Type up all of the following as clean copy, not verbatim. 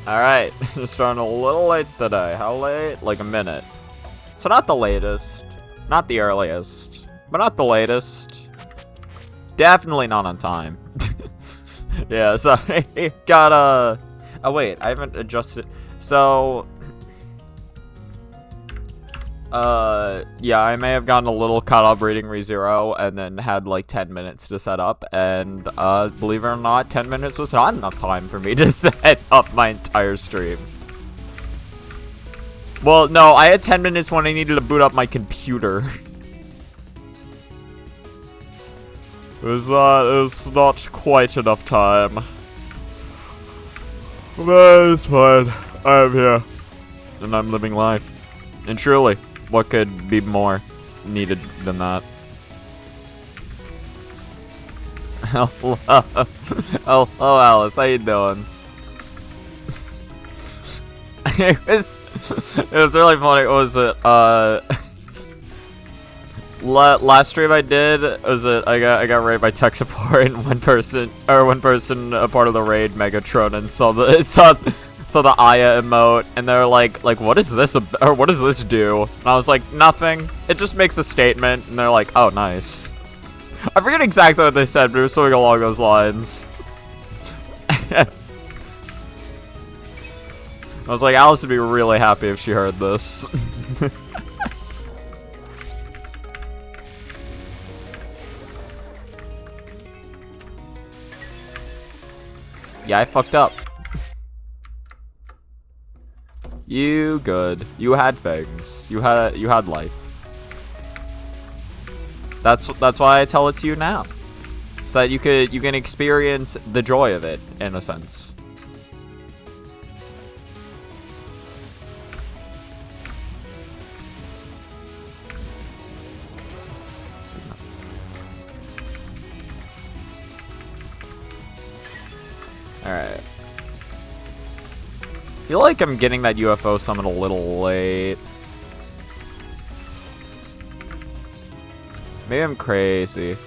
Alright, starting a little late today. How late? Like a minute. So not the latest. Not the earliest. But not the latest. Definitely not on time. Yeah, sorry. Got oh wait, I haven't adjusted. So yeah, I may have gotten a little caught up reading ReZero and then had like 10 minutes to set up, and believe it or not, 10 minutes was not enough time for me to set up my entire stream. Well, no, I had 10 minutes when I needed to boot up my computer. It was not quite enough time. But it's fine. I am here. And I'm living life. And truly, what could be more needed than that? Hello, Alice. How you doing? It was really funny. What was it? Last stream I did was it? I got raided by tech support, and one person, a part of the raid, Megatron, and saw the Aya emote, and they're like, what is this, or what does this do? And I was like, nothing. It just makes a statement, and they're like, oh, nice. I forget exactly what they said, but it was something along those lines. I was like, Alice would be really happy if she heard this. Yeah, I fucked up. You good. You had things. You had life. That's why I tell it to you now. So that you can experience the joy of it, in a sense. Alright. I feel like I'm getting that UFO summon a little late. Maybe I'm crazy.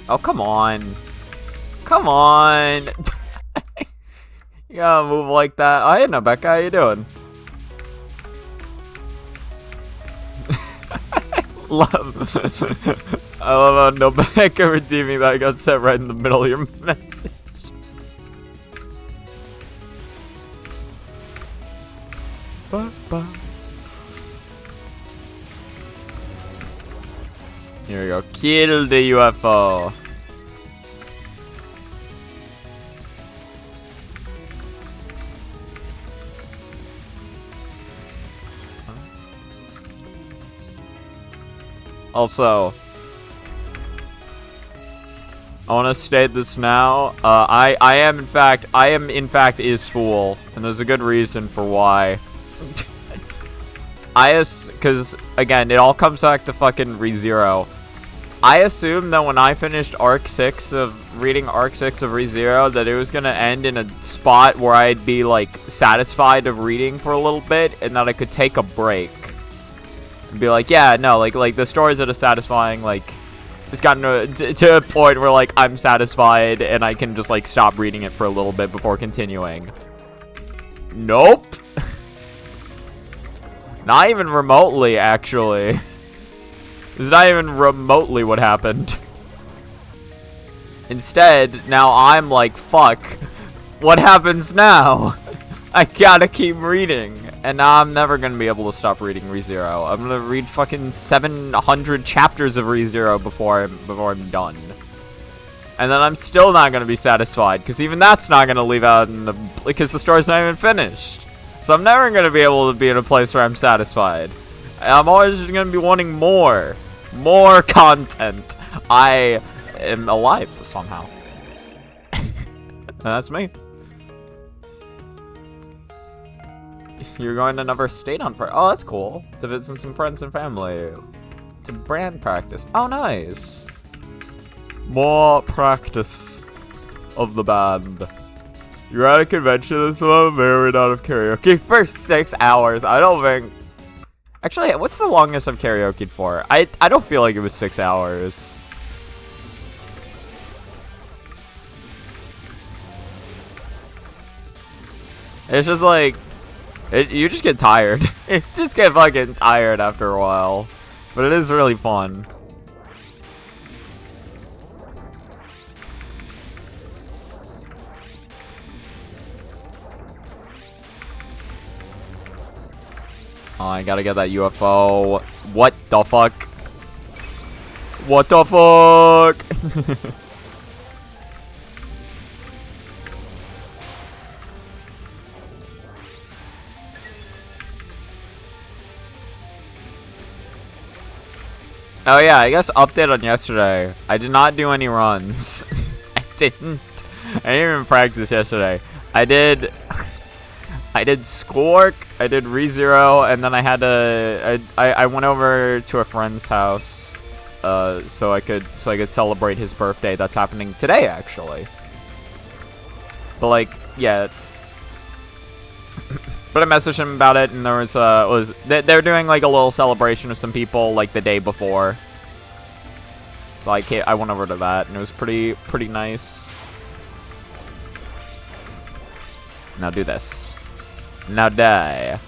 Oh, come on. Come on. You gotta move like that. Oh, hey, Nebeka, how you doing? I love how Nebeka redeeming that got set right in the middle of your message. Here we go. Kill the UFO. Also, I want to state this now. I am in fact is Fool, and there's a good reason for why. Because again, it all comes back to fucking ReZero. I assumed that when I finished reading Arc 6 of ReZero, that it was gonna end in a spot where I'd be like satisfied of reading for a little bit, and that I could take a break and be like, yeah, no, like the stories that are satisfying, like it's gotten to a point where like I'm satisfied and I can just like stop reading it for a little bit before continuing. Nope. Not even remotely, actually. It's not even remotely what happened. Instead, now I'm like, fuck. What happens now? I gotta keep reading. And now I'm never gonna be able to stop reading ReZero. I'm gonna read fucking 700 chapters of ReZero before I'm done. And then I'm still not gonna be satisfied, because even that's not gonna leave out in the... because the story's not even finished. So I'm never going to be able to be in a place where I'm satisfied. I'm always just going to be wanting more. More content. I am alive somehow. That's me. You're going to another state on Friday. Oh, that's cool. To visit some friends and family. To brand practice. Oh, nice. More practice of the band. You're at a convention this month, maybe we're not of karaoke for 6 hours. I don't think... Actually, what's the longest I've karaoke'd for? I don't feel like it was 6 hours. It's just like, you just get tired. You just get fucking tired after a while. But it is really fun. Oh, I gotta get that UFO. What the fuck? What the fuck? Oh yeah, I guess update on yesterday. I did not do any runs. I didn't even practice yesterday. I did schoolwork, I did ReZero, and then I had to I went over to a friend's house so I could celebrate his birthday. That's happening today actually. But like, yeah. But I messaged him about it, and there was they're doing like a little celebration with some people like the day before. So I went over to that, and it was pretty nice. Now do this. Now die.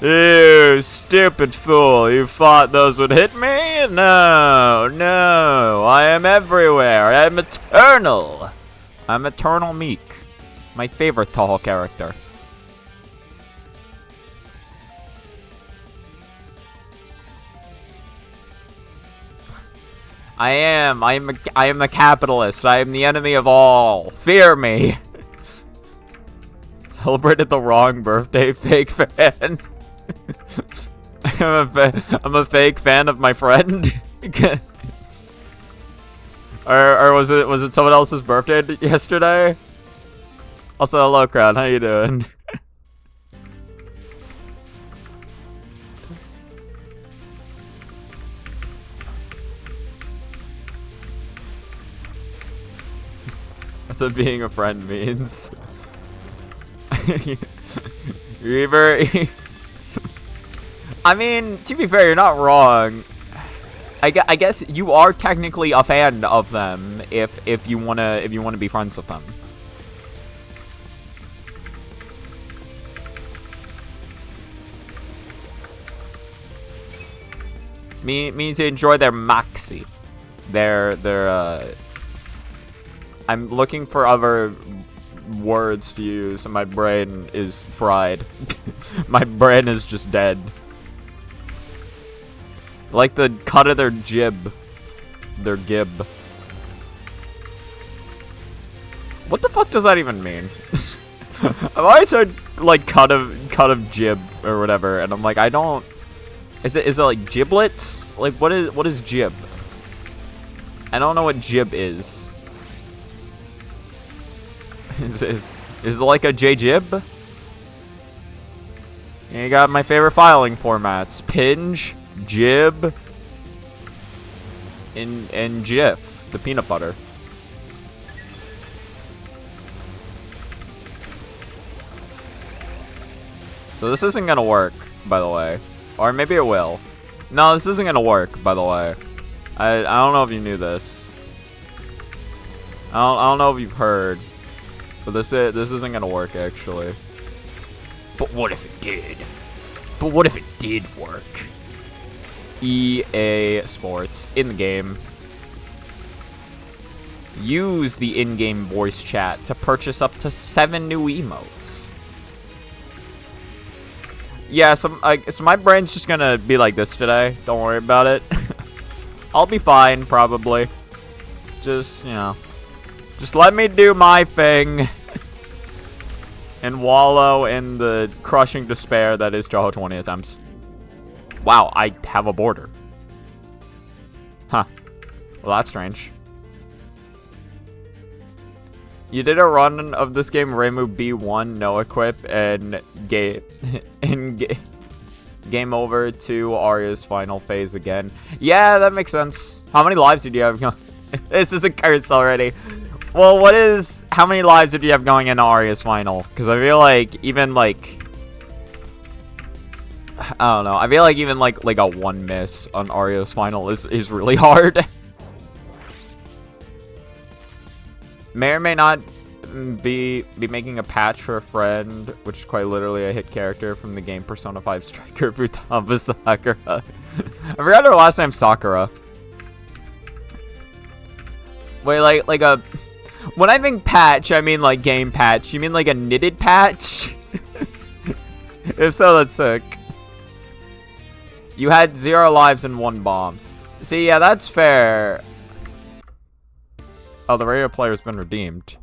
You stupid fool! You thought those would hit me? No, no! I am everywhere. I am eternal. I'm Eternal Meek, my favorite Touhou character. I am the capitalist. I am the enemy of all. Fear me. Celebrated the wrong birthday, fake fan. I'm a fake fan of my friend. or was it someone else's birthday yesterday? Also, hello, crowd. How you doing? That's what being a friend means. I mean, to be fair, you're not wrong. I guess you are technically a fan of them if you wanna be friends with them. Means to enjoy their maxi. I'm looking for other words to use, and my brain is fried. My brain is just dead. Like the cut of their jib. Their gib. What the fuck does that even mean? I've always heard like cut of jib or whatever, and I'm like, I don't. Is it like giblets? Like what is jib? I don't know what jib is. Is it like a JJib? You got my favorite filing formats: Pinge, Jib, and Jif, the peanut butter. So this isn't gonna work, by the way, or maybe it will. No, this isn't gonna work, by the way. I don't know if you knew this. I don't know if you've heard. But this isn't gonna work, actually. But what if it did? But what if it did work? EA Sports, in the game. Use the in-game voice chat to purchase up to 7 new emotes. Yeah, so my brain's just gonna be like this today. Don't worry about it. I'll be fine, probably. Just, you know. Just let me do my thing. And wallow in the crushing despair that is Touhou 20 attempts. Wow, I have a border. Huh. Well, that's strange. You did a run of this game, Reimu B1, no equip, and game over to Arya's final phase again. Yeah, that makes sense. How many lives did you have? This is a curse already. Well, how many lives did you have going into Arya's final? Because I feel like even like, I don't know. I feel like even like a 1 miss on Arya's final is really hard. May or may not be making a patch for a friend, which is quite literally a hit character from the game Persona 5 Striker Futaba Sakura. I forgot her last name, Sakura. Wait, like a... When I think patch, I mean like game patch. You mean like a knitted patch? If so, that's sick. You had 0 lives and 1 bomb. See, yeah, that's fair. Oh, the radio player's been redeemed.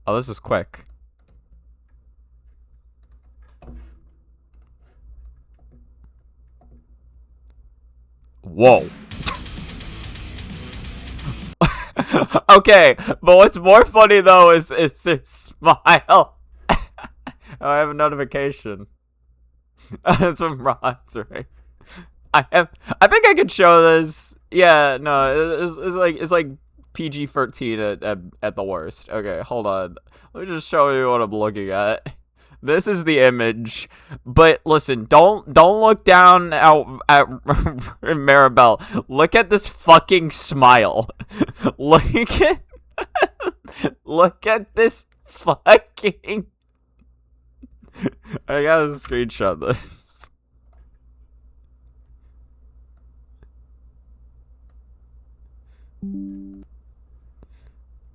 Oh, this is quick. Whoa. Okay, but what's more funny though is to smile. Oh, I have a notification. It's from Ross, right? I think I could show this. Yeah, no, it's like PG-13 at the worst. Okay, hold on. Let me just show you what I'm looking at. This is the image. But listen, don't look down at Maribel. Look at this fucking smile. Look at this fucking... I gotta screenshot this.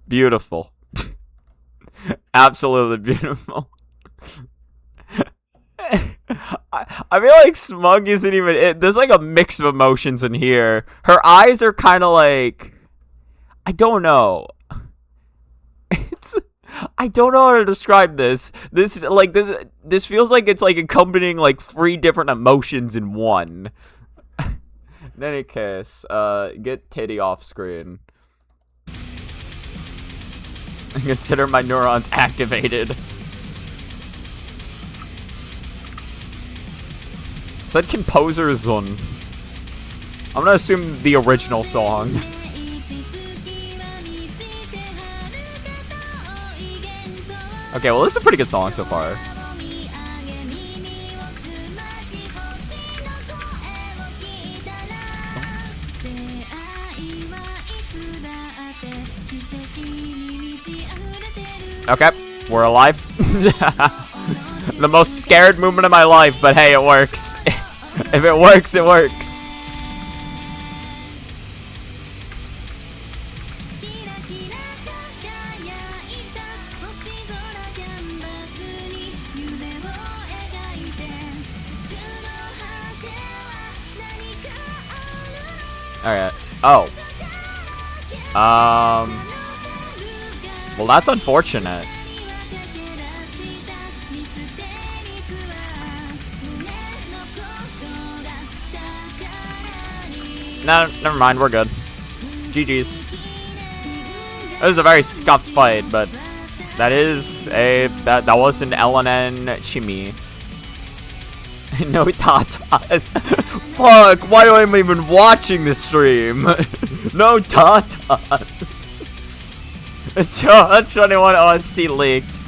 Beautiful. Absolutely beautiful. I feel like smug isn't even it. There's like a mix of emotions in here. Her eyes are kind of like... I don't know. I don't know how to describe this. This feels like it's like accompanying like 3 different emotions in one. In any case, get titty off screen. Consider my neurons activated. Said composer's on. I'm gonna assume the original song. Okay, well, this is a pretty good song so far. Okay, we're alive. The most scared moment of my life, but hey, it works. If it works, it works. Alright. Oh. Well, that's unfortunate. No, never mind, we're good. GG's. It was a very scuffed fight, but that is that was an LNN Chimmy. No tatas. Fuck, why am I even watching this stream? No tatas. Touhou 21 OST leaked.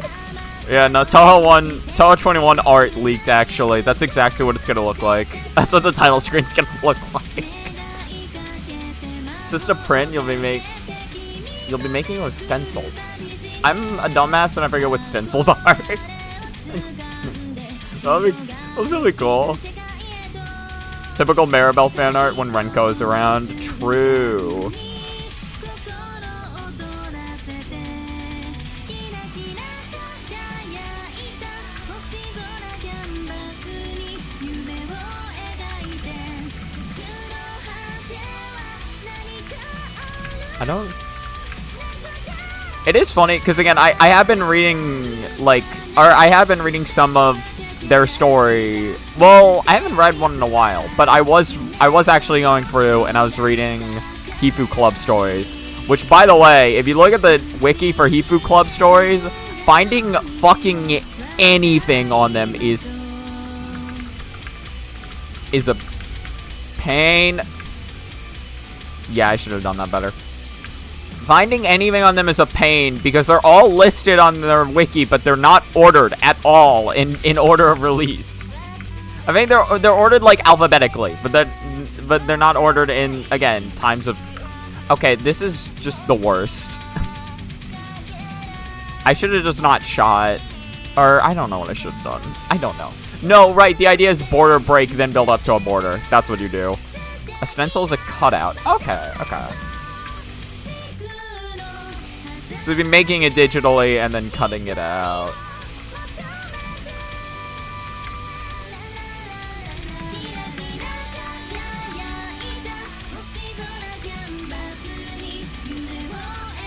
Yeah, no, Touhou 21 art leaked actually. That's exactly what it's gonna look like. That's what the title screen's gonna look like. It's just a print you'll be making with stencils. I'm a dumbass and I forget what stencils are. That'll be really cool. Typical Maribel fan art when Renko is around. True. I don't... It is funny, because again, I have been reading, like, I have been reading some of their story. Well, I haven't read one in a while, but I was actually going through, and I was reading Hifu Club stories. Which, by the way, if you look at the wiki for Hifu Club stories, finding fucking anything on them is a pain. Yeah, I should have done that better. Finding anything on them is a pain because they're all listed on their wiki, but they're not ordered at all in order of release. I think they're ordered like alphabetically, but they're not ordered in, again, times of... Okay, this is just the worst. I should have just not shot. Or, I don't know what I should have done. I don't know. No, right, the idea is border break, then build up to a border. That's what you do. A stencil is a cutout. Okay, okay. So we've been making it digitally and then cutting it out.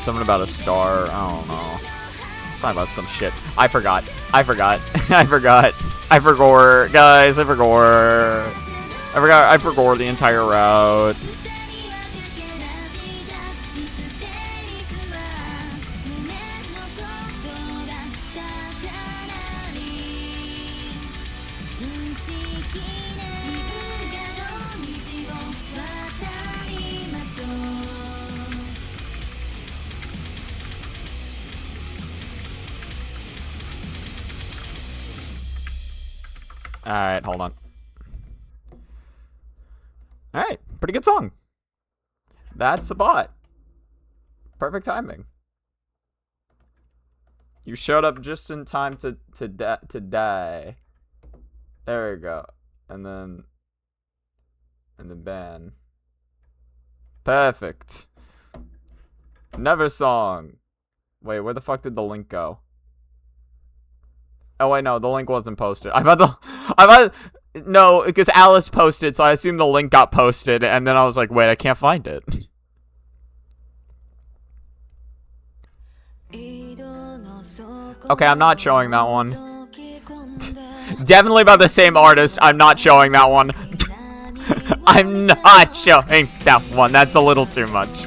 Something about a star. I don't know. Probably about some shit. I forgot. I forgot. I forgot. I forgot. Guys, I forgot. I forgot the entire route. Alright, hold on. Alright, pretty good song. That's a bot. Perfect timing. You showed up just in time to die. There we go. And then ban. Perfect. Never song. Wait, where the fuck did the link go? Oh wait, no, the link wasn't posted. No, because Alice posted, so I assumed the link got posted, and then I was like, wait, I can't find it. Okay, I'm not showing that one. Definitely by the same artist. I'm not showing that one. I'm not showing that one. That's a little too much.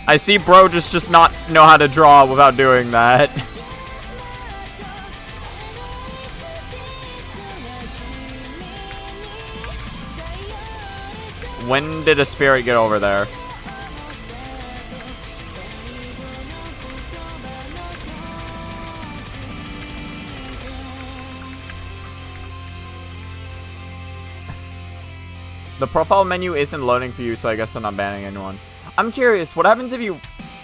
I see bro just not know how to draw without doing that. When did a spirit get over there? The profile menu isn't loading for you, so I guess I'm not banning anyone. I'm curious, what happens if you...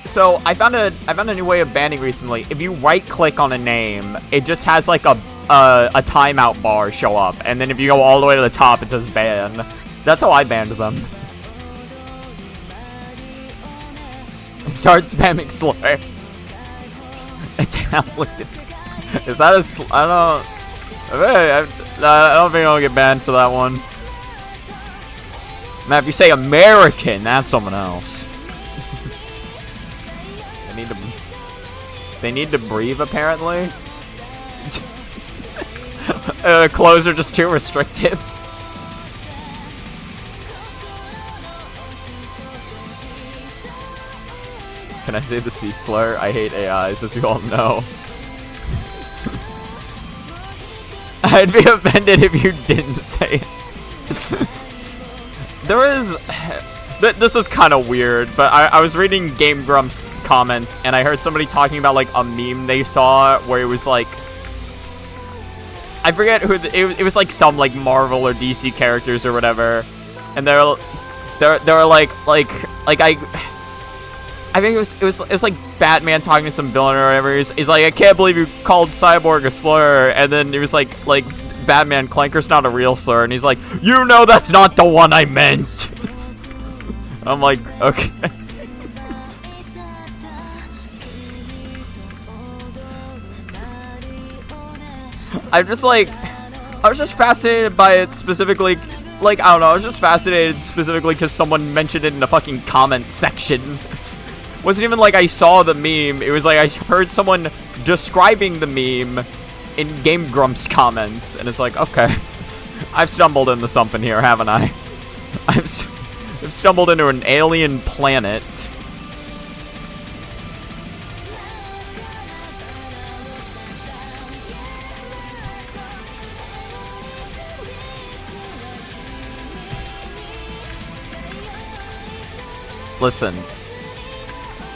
So, I found a new way of banning recently. If you right-click on a name, it just has like a timeout bar show up. And then if you go all the way to the top, it says ban. That's how I banned them. Start spamming slurs. Italian. Is that a... I don't think I'll get banned for that one. Now, if you say American, that's someone else. They need to breathe, apparently. Clothes are just too restrictive. Can I say the C slur? I hate AIs, as you all know. I'd be offended if you didn't say it. There is... This is kind of weird, but I was reading Game Grumps comments, and I heard somebody talking about, like, a meme they saw where it was, like... I forget who... It was, like, some, like, Marvel or DC characters or whatever. And they're like, I think it was like Batman talking to some villain or whatever. He's like, I can't believe you called Cyborg a slur. And then he was like Batman, Clanker's not a real slur. And he's like, you know that's not the one I meant. I'm like, okay. I'm just like, I was just fascinated by it specifically. Like, I don't know, I was just fascinated specifically because someone mentioned it in the fucking comment section. Wasn't even like I saw the meme. It was like I heard someone describing the meme in Game Grumps comments. And it's like, okay. I've stumbled into something here, haven't I? I've stumbled into an alien planet. Listen.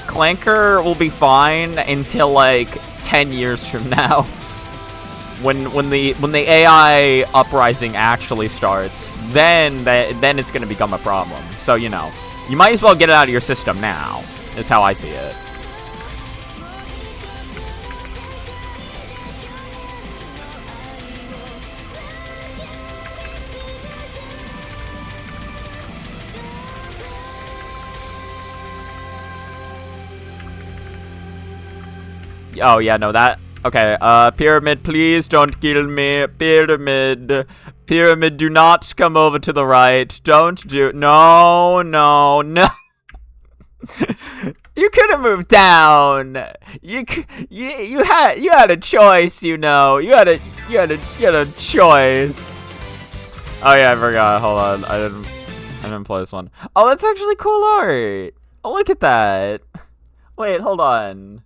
Clanker will be fine until, like, 10 years from now. when the AI uprising actually starts, then it's gonna become a problem. So, you know, you might as well get it out of your system now, is how I see it. Oh, yeah, no, that... Okay, Pyramid, please don't kill me. Pyramid. Pyramid, do not come over to the right. Don't do... No, no, no. You could have moved down. You had a choice, you know. You had a choice. Oh, yeah, I forgot. Hold on. I didn't play this one. Oh, that's actually cool art. Oh, look at that. Wait, hold on.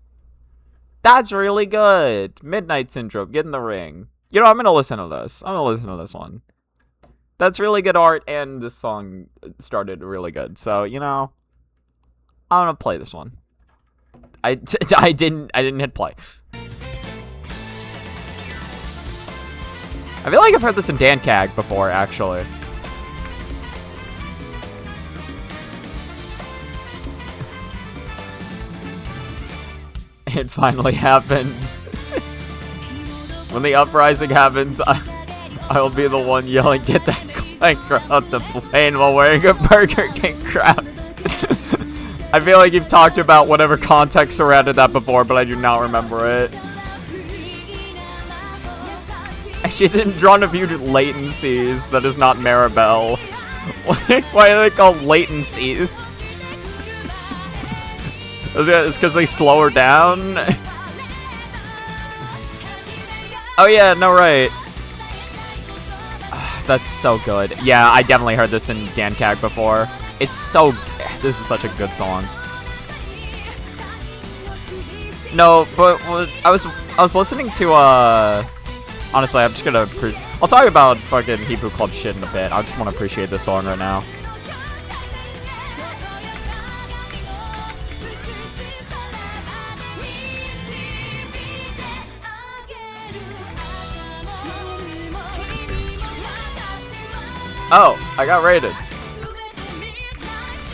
That's really good. Midnight Syndrome, get in the ring. You know, I'm gonna listen to this. I'm gonna listen to this one. That's really good art, and this song started really good. So, you know, I'm gonna play this one. I didn't hit play. I feel like I've heard this in Dan Cag before, actually. It finally happened. When the uprising happens, I'll be the one yelling, "Get that clanker off the plane," while wearing a Burger King crown. I feel like you've talked about whatever context surrounded that before, but I do not remember it. She's in drawn a few latencies that is not Maribel. Why are they called latencies? It's because they slow her down? Oh yeah, no, right. That's so good. Yeah, I definitely heard this in Dan Cag before. It's so... This is such a good song. No, but I was listening to, honestly, I'm just gonna... I'll talk about fucking Hebrew Club shit in a bit. I just want to appreciate this song right now. Oh, I got raided.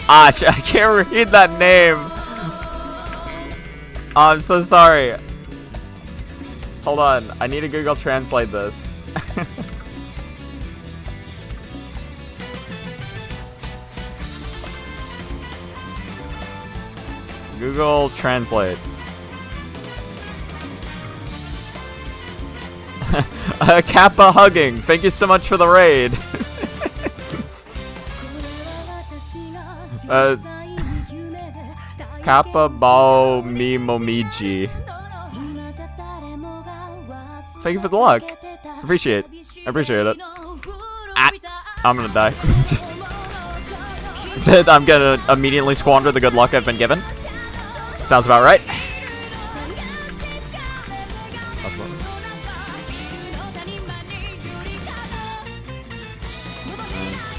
Ah, I can't read that name. Oh, I'm so sorry. Hold on, I need to Google Translate this. Google Translate. Kappa hugging. Thank you so much for the raid. Kappa Bao Mi Momiji. Thank you for the luck. Appreciate it. Ah, I'm gonna die. I'm gonna immediately squander the good luck I've been given. Sounds about right. Sounds about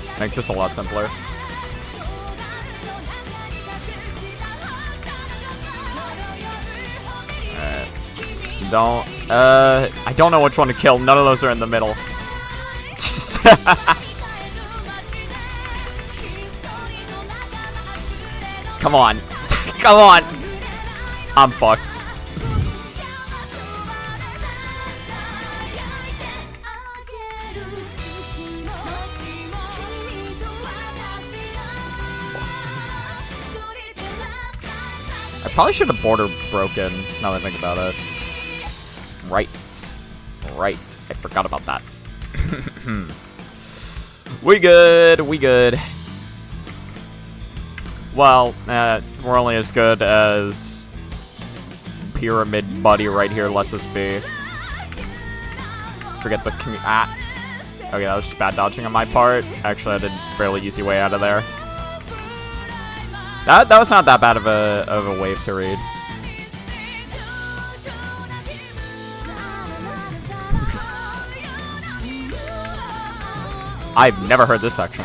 right. Makes this a lot simpler. I don't know which one to kill. None of those are in the middle. Come on. Come on. I'm fucked. I probably should have border broken, now that I think about it. Right. I forgot about that. We good. Well, we're only as good as Pyramid Buddy right here lets us be. Forget the okay, that was just bad dodging on my part. Actually, I did a fairly easy way out of there. That was not that bad of a wave to read. I've never heard this section.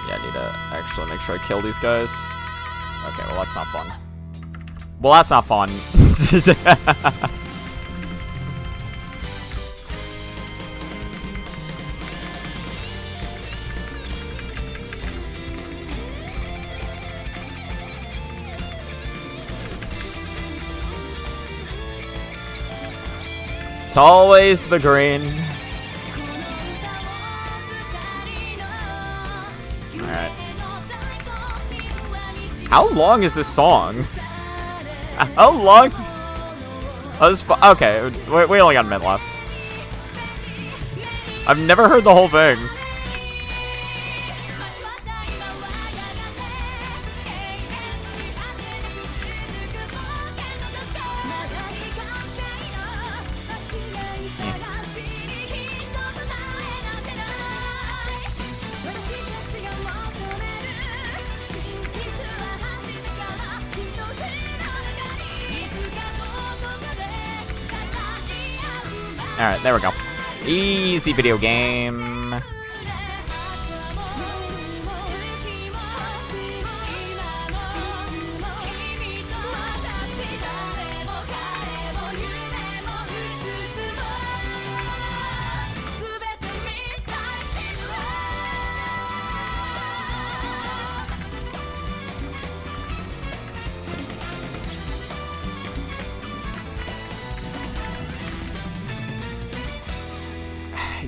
Yeah, I need to actually make sure I kill these guys. Okay, well that's not fun. Well, that's not fun. It's always the green. Alright. How long is this song? How long is this? Oh, this okay, we only got a minute left. I've never heard the whole thing. Alright, there we go. Easy video game.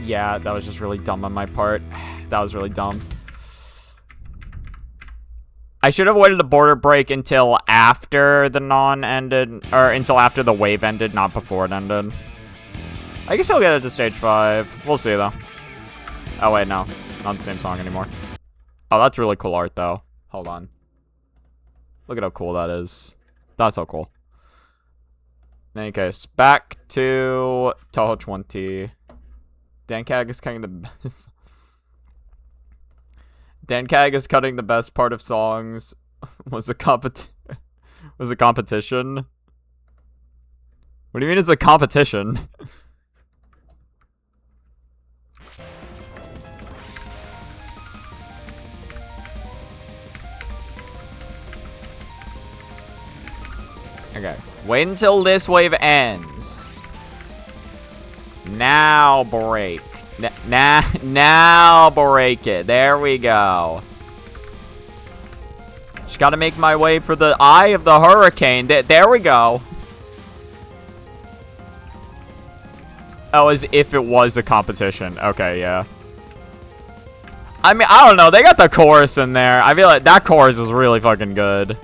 Yeah, that was just really dumb on my part. That was really dumb. I should have waited the border break until after the non ended, or until after the wave ended, not before it ended. I guess I'll get it to stage 5. We'll see, though. Oh, wait, no. Not the same song anymore. Oh, that's really cool art, though. Hold on. Look at how cool that is. That's so cool. In any case, back to Touhou 20. Dankag is cutting the best. Dankag is cutting the best part of songs. Was a competition. What do you mean it's a competition? Okay. Wait until this wave ends. Now break. Now break it. There we go. Just gotta make my way for the eye of the hurricane. There we go. Oh, as if it was a competition. Okay, yeah. I mean, I don't know. They got the chorus in there. I feel like that chorus is really fucking good.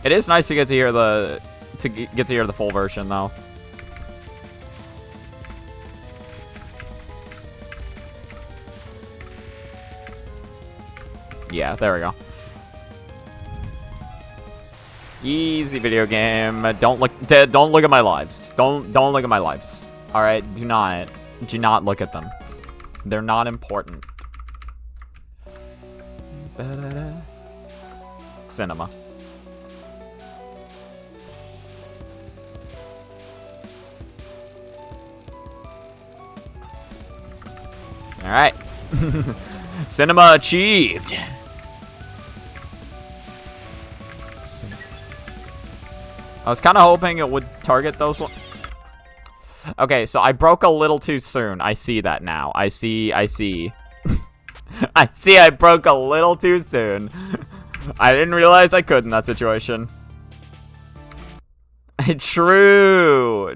It is nice to get to hear the full version though. Yeah, there we go. Easy video game. Don't look at my lives. Don't look at my lives. All right, do not look at them. They're not important. Cinema. All right. Cinema achieved. I was kind of hoping it would target those ones. Okay, so I broke a little too soon. I see that now. I see. I see I broke a little too soon. I didn't realize I could in that situation. True.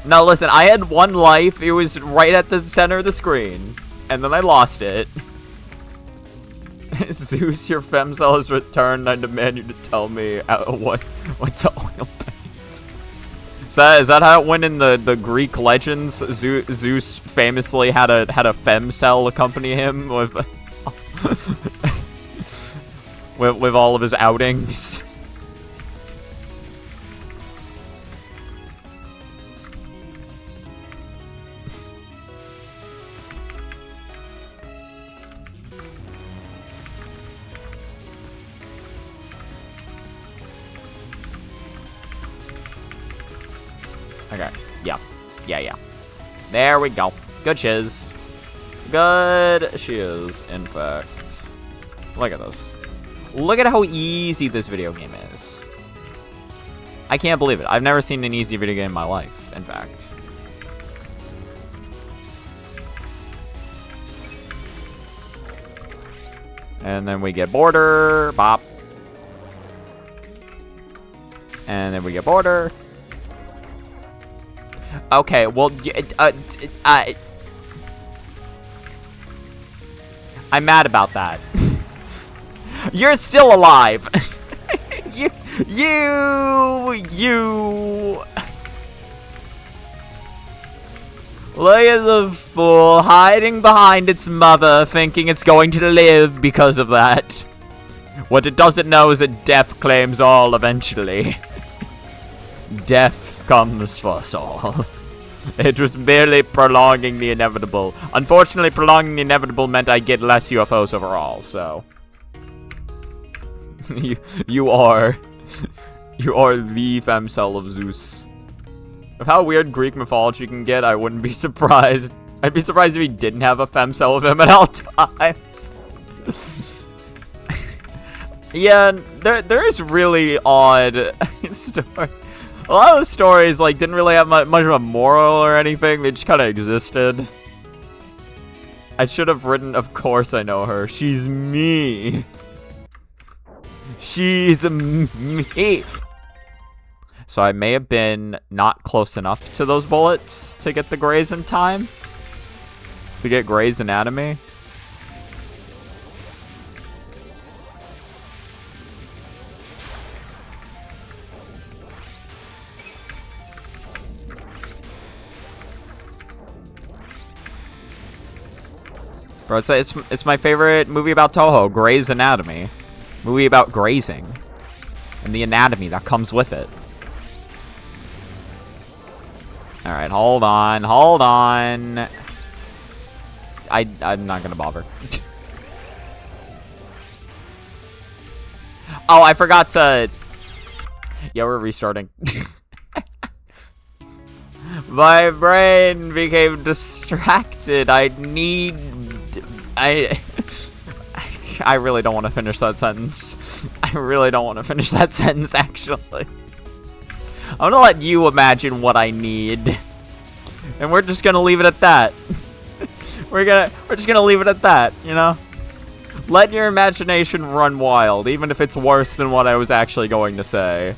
No, listen, I had one life. It was right at the center of the screen. And then I lost it. Zeus, your femcell has returned. I demand you to tell me what to oil paint. Is that how it went in the Greek legends? Zeus famously had a femcell accompany him with with all of his outings. Okay. Yeah. Yeah, yeah. There we go. Good shiz. Good shiz, in fact. Look at this. Look at how easy this video game is. I can't believe it. I've never seen an easy video game in my life, in fact. And then we get border. Bop. And then we get border. Okay, well, I'm mad about that. You're still alive. you. Look at the fool hiding behind its mother, thinking it's going to live because of that. What it doesn't know is that death claims all eventually. Death comes for us all. It was merely prolonging the inevitable. Unfortunately, prolonging the inevitable meant I get less UFOs overall, so... you are the femcell of Zeus. Of how weird Greek mythology can get, I wouldn't be surprised. I'd be surprised if he didn't have a femcell of him at all times. Yeah, there is really odd story. A lot of the stories, like, didn't really have much of a moral or anything. They just kind of existed. I should have written, of course I know her. She's me. She's me. So I may have been not close enough to those bullets to get the Grey's in time. To get Grey's Anatomy. Bro, it's my favorite movie about Touhou, Grey's Anatomy. Movie about grazing. And the anatomy that comes with it. Alright, hold on. I'm not gonna bother. Oh, I forgot to... Yeah, we're restarting. My brain became distracted. I really don't want to finish that sentence. I really don't want to finish that sentence, actually. I'm gonna let you imagine what I need. And we're just gonna leave it at that. We're just gonna leave it at that, you know? Let your imagination run wild, even if it's worse than what I was actually going to say.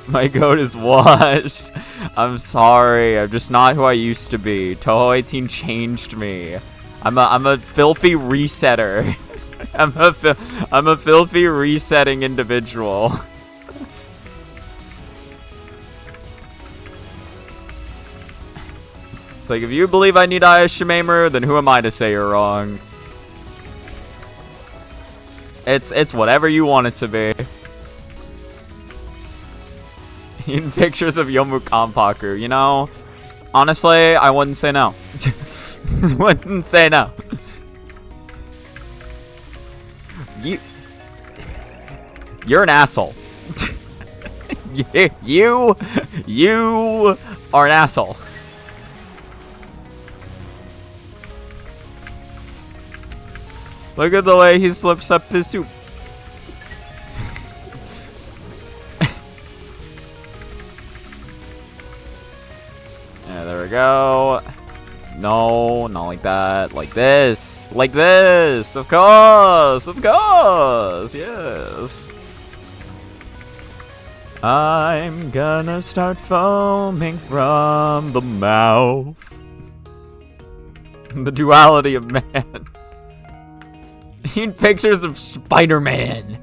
My goat is washed. I'm sorry. I'm just not who I used to be. Touhou 18 changed me. I'm a filthy resetter. I'm a filthy resetting individual. It's like, if you believe I need Aya Shimamer, then who am I to say you're wrong? It's whatever you want it to be. In pictures of Yomu Kanpaku, you know? Honestly, I wouldn't say no. Wouldn't say no. You're an asshole. You are an asshole. Look at the way he slips up his suit. Yeah, there we go. No, not like that. Like this. Like this. Of course. Of course. Yes. I'm gonna start foaming from the mouth. The duality of man. Need pictures of Spider-Man.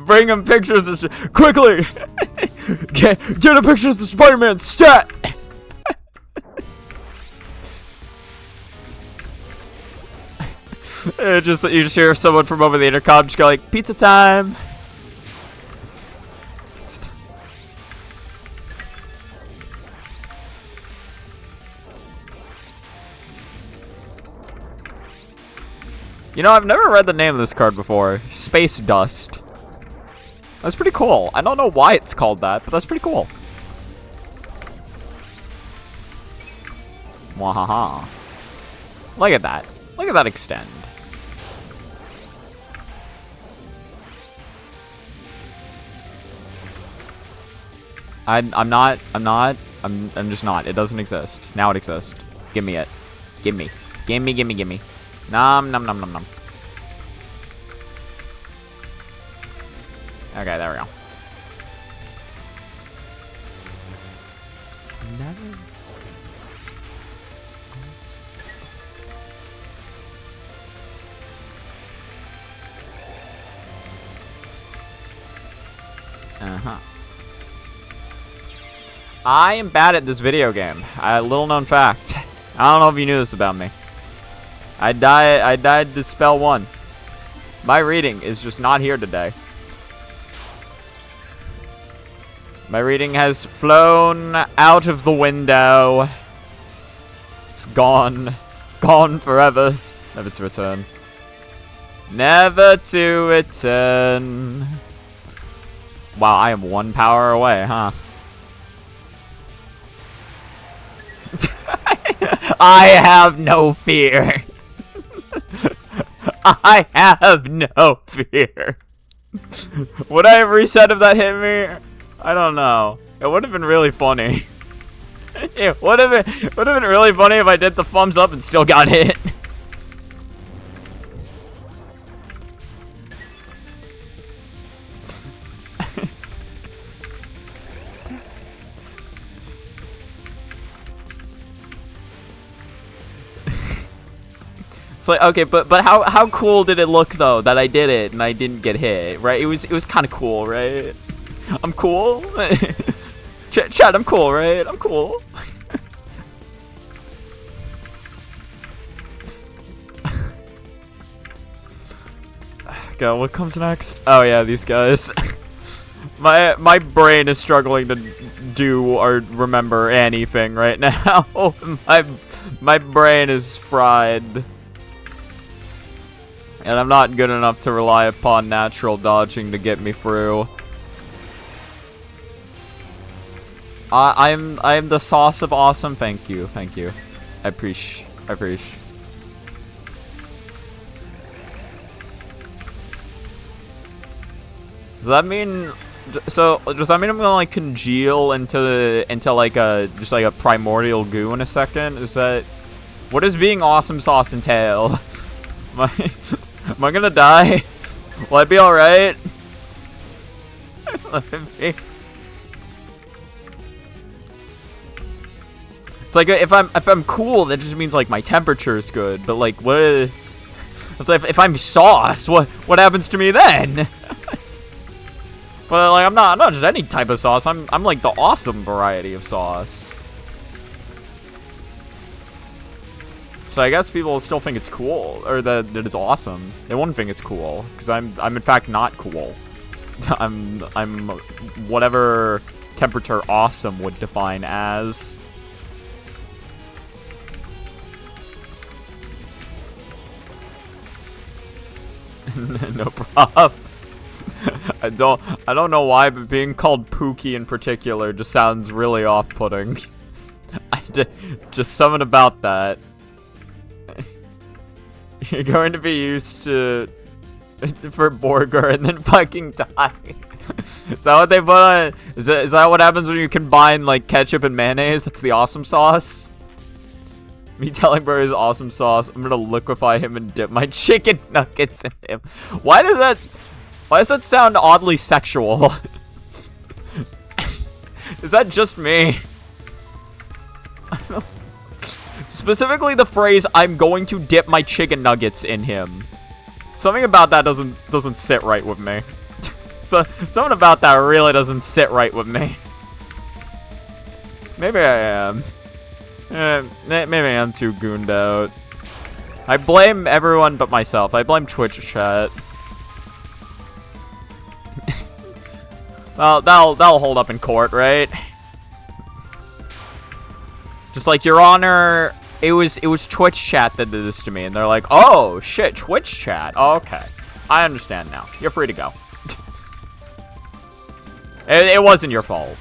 Bring him pictures of... Quickly! Get a pictures of Spider-Man stat! You just hear someone from over the intercom just go like, pizza time! You know, I've never read the name of this card before. Space Dust. That's pretty cool. I don't know why it's called that, but that's pretty cool. Wahaha. Look at that. Look at that extend. I'm just not. It doesn't exist. Now it exists. Give me it. Give me. Gimme. Nom. Okay, there we go. Never. I am bad at this video game. Little known fact. I don't know if you knew this about me. I died to spell 1. My reading is just not here today. My reading has flown out of the window. It's gone. Gone forever. Never to return. Never to return. Wow, I am 1 power away, huh? I have no fear. I have no fear. Would I have reset if that hit me? I don't know. It would have been really funny. It would have been really funny if I did the thumbs up and still got hit. It's like, okay, but how cool did it look though that I did it and I didn't get hit, right? It was kind of cool, right? I'm cool. Chat, I'm cool, right? I'm cool. Okay, what comes next? Oh yeah, these guys. My brain is struggling to do or remember anything right now. My brain is fried. And I'm not good enough to rely upon natural dodging to get me through. I'm the sauce of awesome. Thank you. I appreciate. Does that mean? So does that mean I'm gonna like congeal into like just like a primordial goo in a second? Is that what does being awesome sauce entail? Am I gonna die? Will I be alright? It's like if I'm cool, that just means like my temperature is good. But like what? It's like if I'm sauce, what happens to me then? Well, like I'm not just any type of sauce. I'm like the awesome variety of sauce. So I guess people still think it's cool, or that it's awesome. They won't think it's cool, because I'm in fact not cool. I'm whatever temperature awesome would define as. No problem. I don't know why, but being called Pookie in particular just sounds really off-putting. Just something about that. You're going to be used to for burger and then fucking die. Is that what they put on? Is that what happens when you combine like ketchup and mayonnaise? That's the awesome sauce. Me telling bro is awesome sauce. I'm gonna liquefy him and dip my chicken nuggets in him. Why does that sound oddly sexual? Is that just me? I don't know. Specifically the phrase, I'm going to dip my chicken nuggets in him. Something about that doesn't sit right with me. So, something about that really doesn't sit right with me. Maybe I am. Maybe I am too gooned out. I blame everyone but myself. I blame Twitch chat. Well, that'll hold up in court, right? Just like, Your Honor, it was Twitch chat that did this to me, and they're like, oh shit, Twitch chat. Oh, okay, I understand now. You're free to go. It wasn't your fault.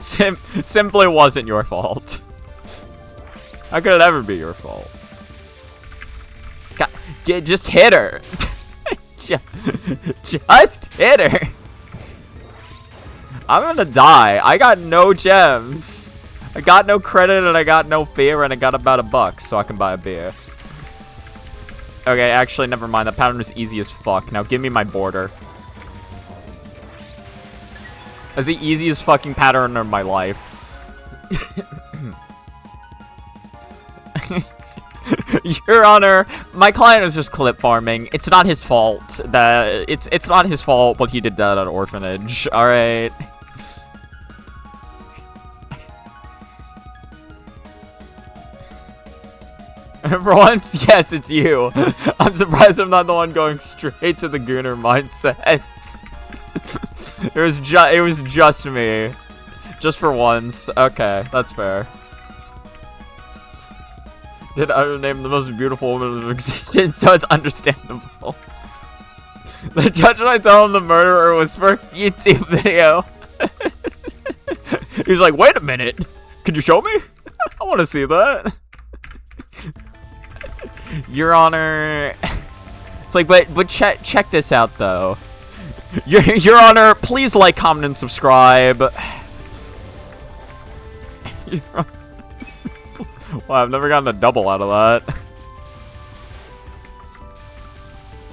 Simply wasn't your fault. How could it ever be your fault? Just hit her. Just hit her. I'm gonna die. I got no gems. I got no credit, and I got no beer, and I got about $1, so I can buy a beer. Okay, actually, never mind. That pattern is easy as fuck. Now give me my border. That's the easiest fucking pattern of my life. Your Honor, my client is just clip farming. It's not his fault that it's not his fault, but he did that at an orphanage. All right. For once, yes, it's you. I'm surprised I'm not the one going straight to the Gooner mindset. It was just me. Just for once. Okay, that's fair. Did I name the most beautiful woman of existence, so it's understandable. The judge and I tell him the murderer was for a YouTube video. He's like, wait a minute. Could you show me? I want to see that. Your Honor. It's like, but check this out, though. Your Honor, please like, comment, and subscribe. Wow, I've never gotten a double out of that.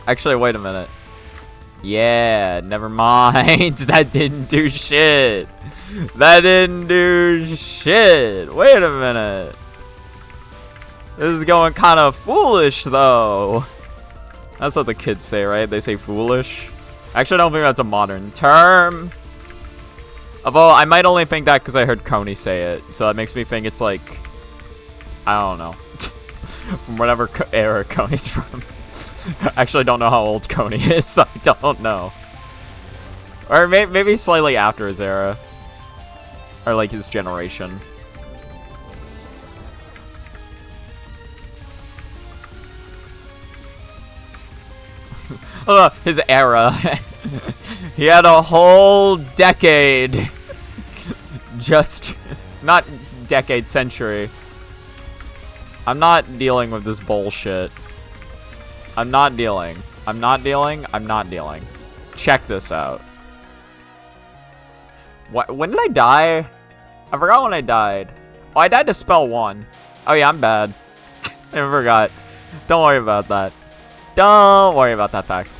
Actually, wait a minute. Yeah, never mind. That didn't do shit. That didn't do shit. Wait a minute. This is going kind of foolish, though. That's what the kids say, right? They say foolish. Actually, I don't think that's a modern term. Although, I might only think that because I heard Coney say it. So that makes me think it's like... I don't know. From whatever era Coney's from. I actually don't know how old Coney is, so I don't know. Or maybe slightly after his era. Or like his generation. His era. He had a whole decade. Just, not decade, century. I'm not dealing with this bullshit. I'm not dealing. I'm not dealing. I'm not dealing. Check this out. What? When did I die? I forgot when I died. Oh, I died to spell 1. Oh yeah, I'm bad. I forgot. Don't worry about that. Don't worry about that fact.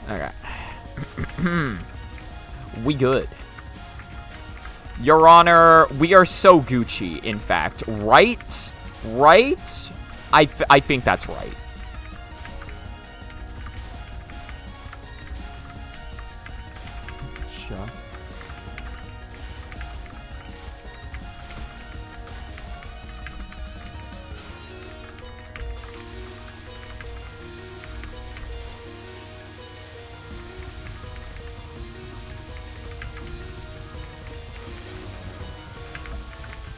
Okay. We good. Your Honor, we are so Gucci, in fact. Right? Right? I think that's right. Sure.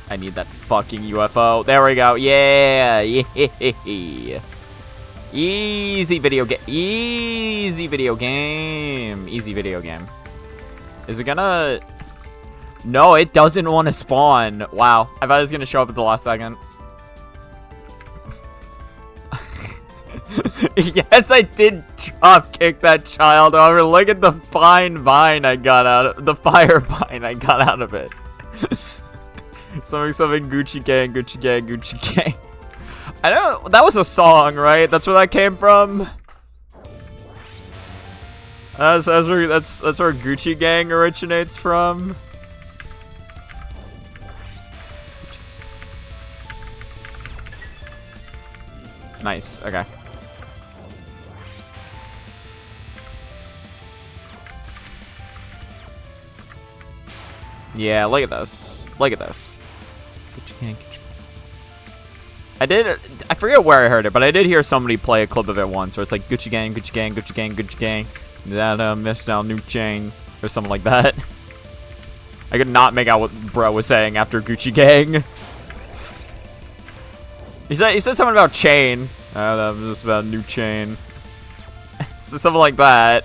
I need that fucking UFO. There we go. Yeah. Yeah. Easy video game. Easy video game. Easy video game. Is it gonna... No, it doesn't want to spawn. Wow. I thought it was gonna show up at the last second. Yes, I did drop kick that child. However, look at the fine vine I got out of... The fire vine I got out of it. Something Gucci gang, Gucci gang, Gucci gang. I know that was a song, right? That's where that came from. That's where Gucci gang originates from. Nice. Okay. Yeah, look at this. Look at this. I forget where I heard it, but I did hear somebody play a clip of it once where it's like Gucci gang, Gucci gang, Gucci gang, Gucci gang. That missed out new chain or something like that. I could not make out what bro was saying after Gucci Gang. He said something about chain. Oh, that was just about new chain. So something like that.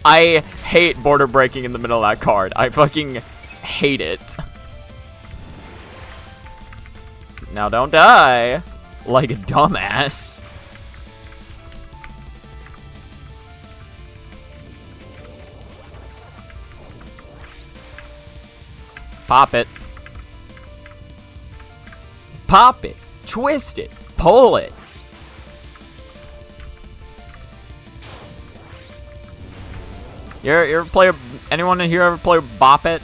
I hate border breaking in the middle of that card. I fucking hate it. Now don't die like a dumbass. Pop it. Pop it. Twist it. Pull it. You ever play anyone in here ever play Bop It?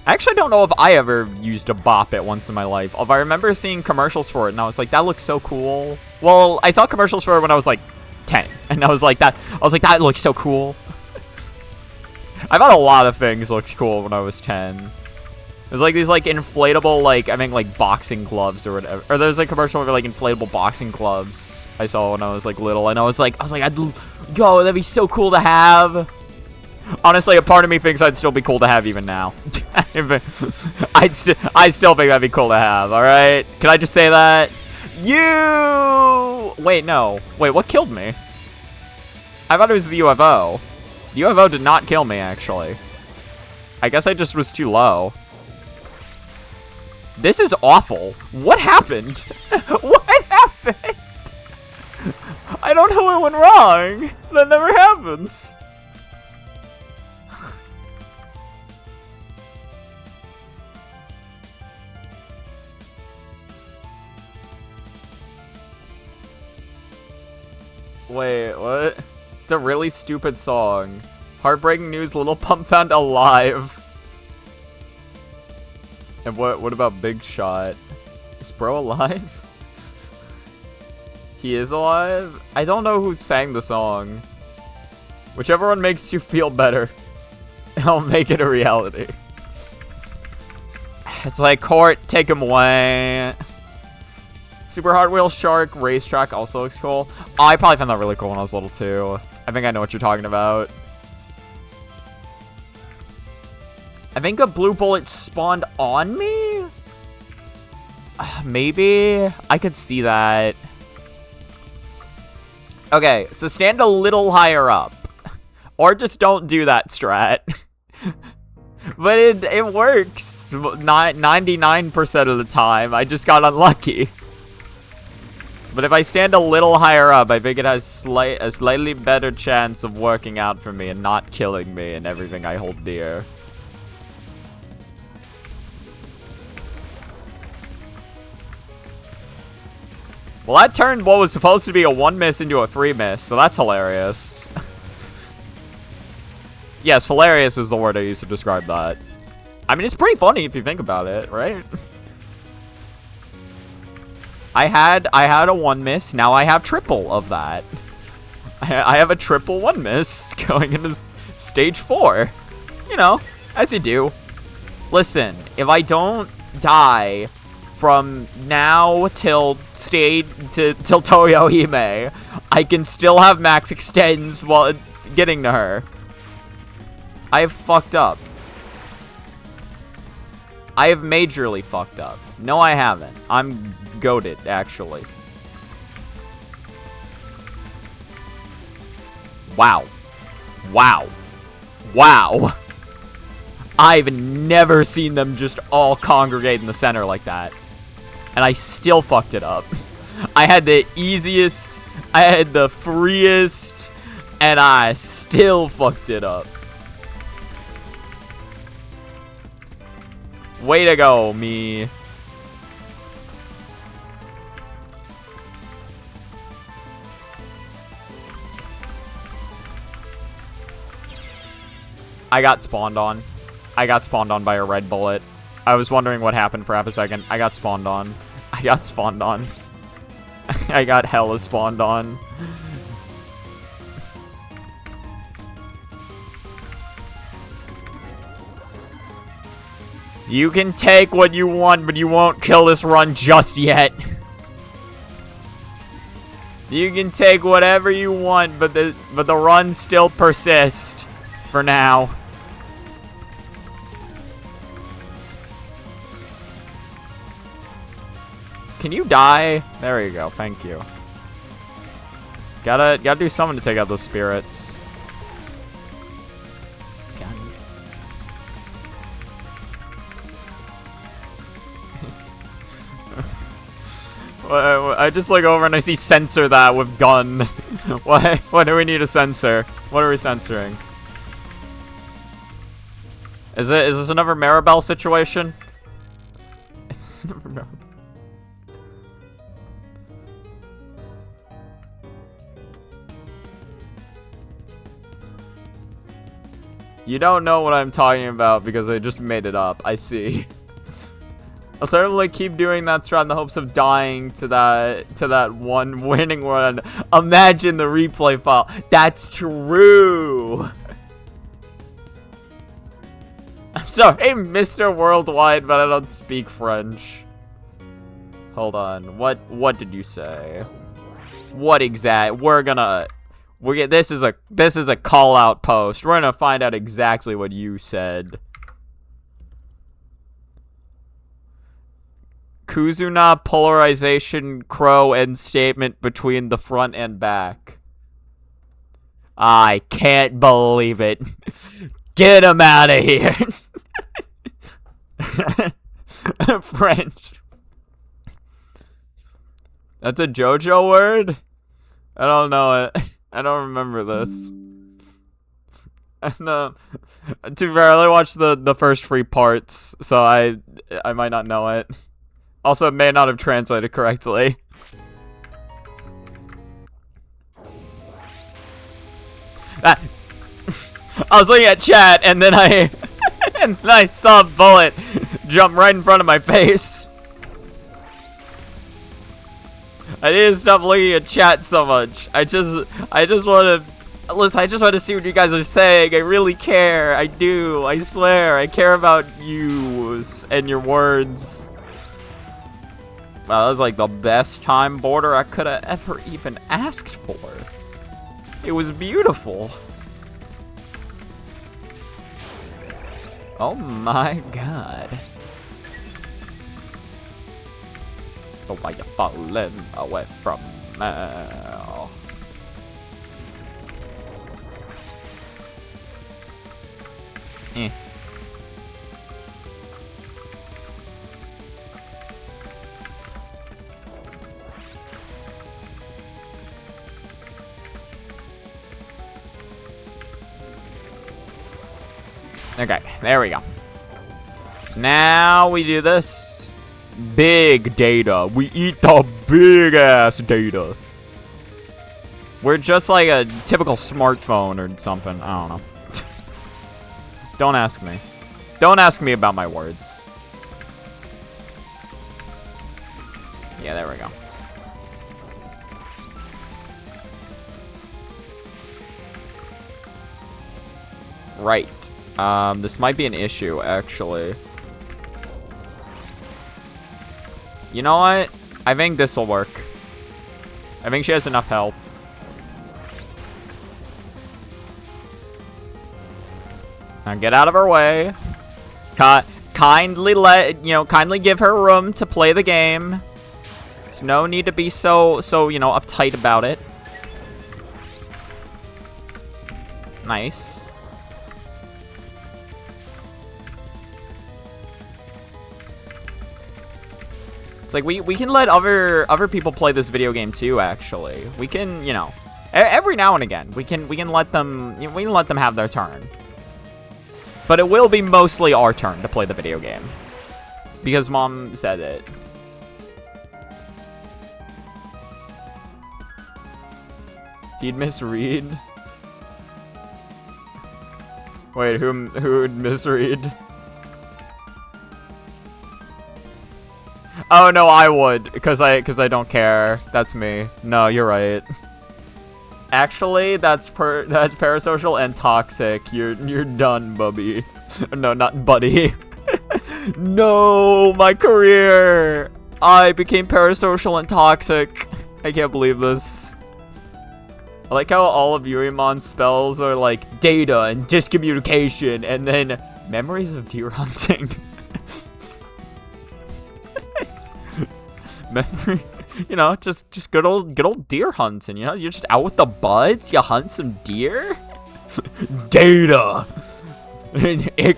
I actually don't know if I ever used a Bop It once in my life. Although I remember seeing commercials for it and I was like, that looks so cool. Well, I saw commercials for it when I was like 10 and I was like that looks so cool. I thought a lot of things looked cool when I was 10. There's like these like inflatable like boxing gloves or whatever. Or there's a commercial for like inflatable boxing gloves I saw when I was like little and I was like yo, that'd be so cool to have. Honestly, a part of me thinks I'd still be cool to have even now. I still think that'd be cool to have, alright? Can I just say that? Wait, no. Wait, what killed me? I thought it was the UFO. The UFO did not kill me, actually. I guess I just was too low. This is awful. What happened? What happened? I don't know what went wrong. That never happens. Wait, what? It's a really stupid song. Heartbreaking news, Lil Pump found alive. And what about Big Shot? Is bro alive? He is alive? I don't know who sang the song. Whichever one makes you feel better, I'll make it a reality. It's like, Court, take him away. Super Hot Wheel Shark Racetrack also looks cool. Oh, I probably found that really cool when I was little too. I think I know what you're talking about. I think a blue bullet spawned on me? Maybe? I could see that. Okay, so stand a little higher up. Or just don't do that strat. But it works 99% of the time. I just got unlucky. But if I stand a little higher up, I think it has a slightly better chance of working out for me and not killing me and everything I hold dear. Well, that turned what was supposed to be a 1 miss into a 3 miss, so that's hilarious. Yes, hilarious is the word I use to describe that. I mean, it's pretty funny if you think about it, right? I had a 1 miss, now I have triple of that. I have a triple 1 miss going into stage 4. You know, as you do. Listen, if I don't die from now till Toyo Hime, I can still have max extends while getting to her. I have fucked up. I have majorly fucked up. No, I haven't. I'm goated, actually. Wow. Wow. Wow. I've never seen them just all congregate in the center like that. And I still fucked it up. I had the easiest, I had the freest, and I still fucked it up. Way to go, me. I got spawned on. I got spawned on by a red bullet. I was wondering what happened for half a second. I got spawned on. I got spawned on. I got hella spawned on. You can take what you want, but you won't kill this run just yet. You can take whatever you want, but the runs still persist for now. Can you die? There you go. Thank you. Gotta do something to take out those spirits. I just look over and I see censor that with gun. What do we need to censor? What are we censoring? Is this another Maribel situation? Is this another Maribel? You don't know what I'm talking about because I just made it up. I see. I'll certainly keep doing that strat in the hopes of dying to that one winning run. Imagine the replay file. That's true. I'm sorry, Mr. Worldwide, but I don't speak French. Hold on. What did you say? What exact? This is a call out post. We're gonna find out exactly what you said. Kuzuna polarization crow and statement between the front and back. I can't believe it. Get him out of here. French. That's a JoJo word? I don't know it. I don't remember this. No. To be fair, I only watched the first 3 parts, so I might not know it. Also, it may not have translated correctly. I was looking at chat, and then I saw a bullet jump right in front of my face. I need to stop looking at chat so much. I just want to listen. I just want to see what you guys are saying. I really care. I do. I swear. I care about you and your words. Wow, that was like the best time border I could have ever even asked for. It was beautiful. Oh my god. Oh, why you falling away from now? Eh. Okay, there we go. Now we do this. Big data. We eat the big ass data. We're just like a typical smartphone or something. I don't know. Don't ask me. Don't ask me about my words. Yeah, there we go. Right. This might be an issue, actually. You know what? I think this will work. I think she has enough health. Now get out of her way. Kindly give her room to play the game. There's no need to be so, uptight about it. Nice. It's like we can let other people play this video game too, actually. We can, every now and again, we can let them have their turn. But it will be mostly our turn to play the video game. Because Mom said it. He'd misread? Wait, who'd misread? Oh no, I would, because I don't care. That's me. No, you're right. Actually, that's parasocial and toxic. You're done, bubby. No, not buddy. No, my career. I became parasocial and toxic. I can't believe this. I like how all of Yurimon's spells are like data and discommunication and then memories of deer hunting. Memory, you know, just good old deer hunting, you know? You're just out with the buds, you hunt some deer. Data.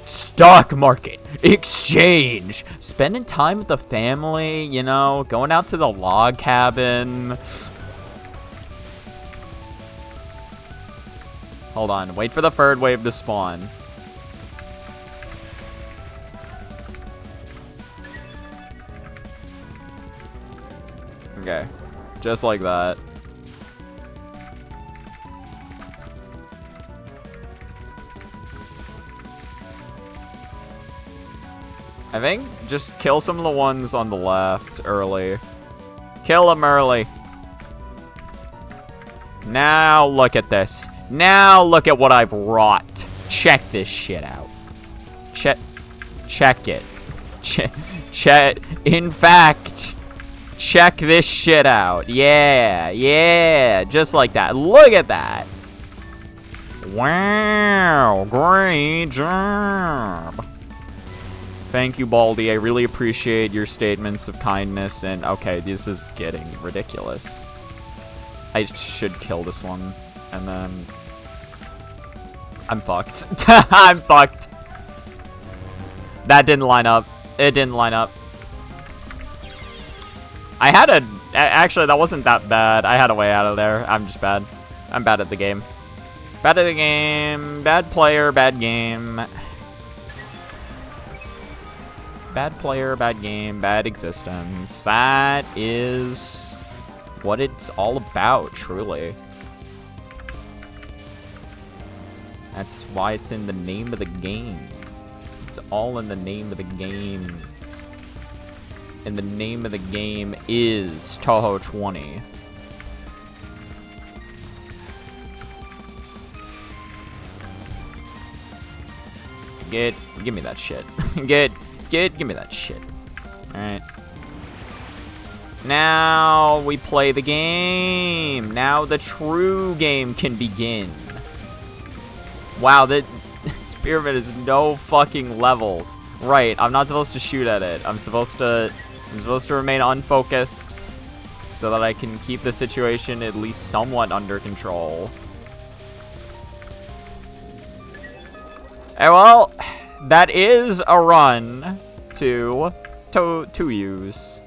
Stock market. Exchange. Spending time with the family, you know, going out to the log cabin. Hold on, wait for the third wave to spawn. Okay, just like that. I think just kill some of the ones on the left early. Kill them early. Now look at this. Now look at what I've wrought. Check this shit out. Check it. Check. In fact, check this shit out. Yeah, just like that. Look at that. Wow, great job. Thank you, Baldy. I really appreciate your statements of kindness. And okay, this is getting ridiculous. I should kill this one, and then I'm fucked. I'm fucked. That didn't line up. It didn't line up. I had a... Actually, that wasn't that bad. I had a way out of there. I'm just bad. I'm bad at the game. Bad at the game. Bad player, bad game. Bad player, bad game, bad existence. That is what it's all about, truly. That's why it's in the name of the game. It's all in the name of the game. And the name of the game is Touhou 20. Give me that shit. Give me that shit. Alright. Now we play the game. Now the true game can begin. Wow, that Spearmint is no fucking levels. Right, I'm not supposed to shoot at it. I'm supposed to remain unfocused so that I can keep the situation at least somewhat under control. And well, that is a run to Touhou's.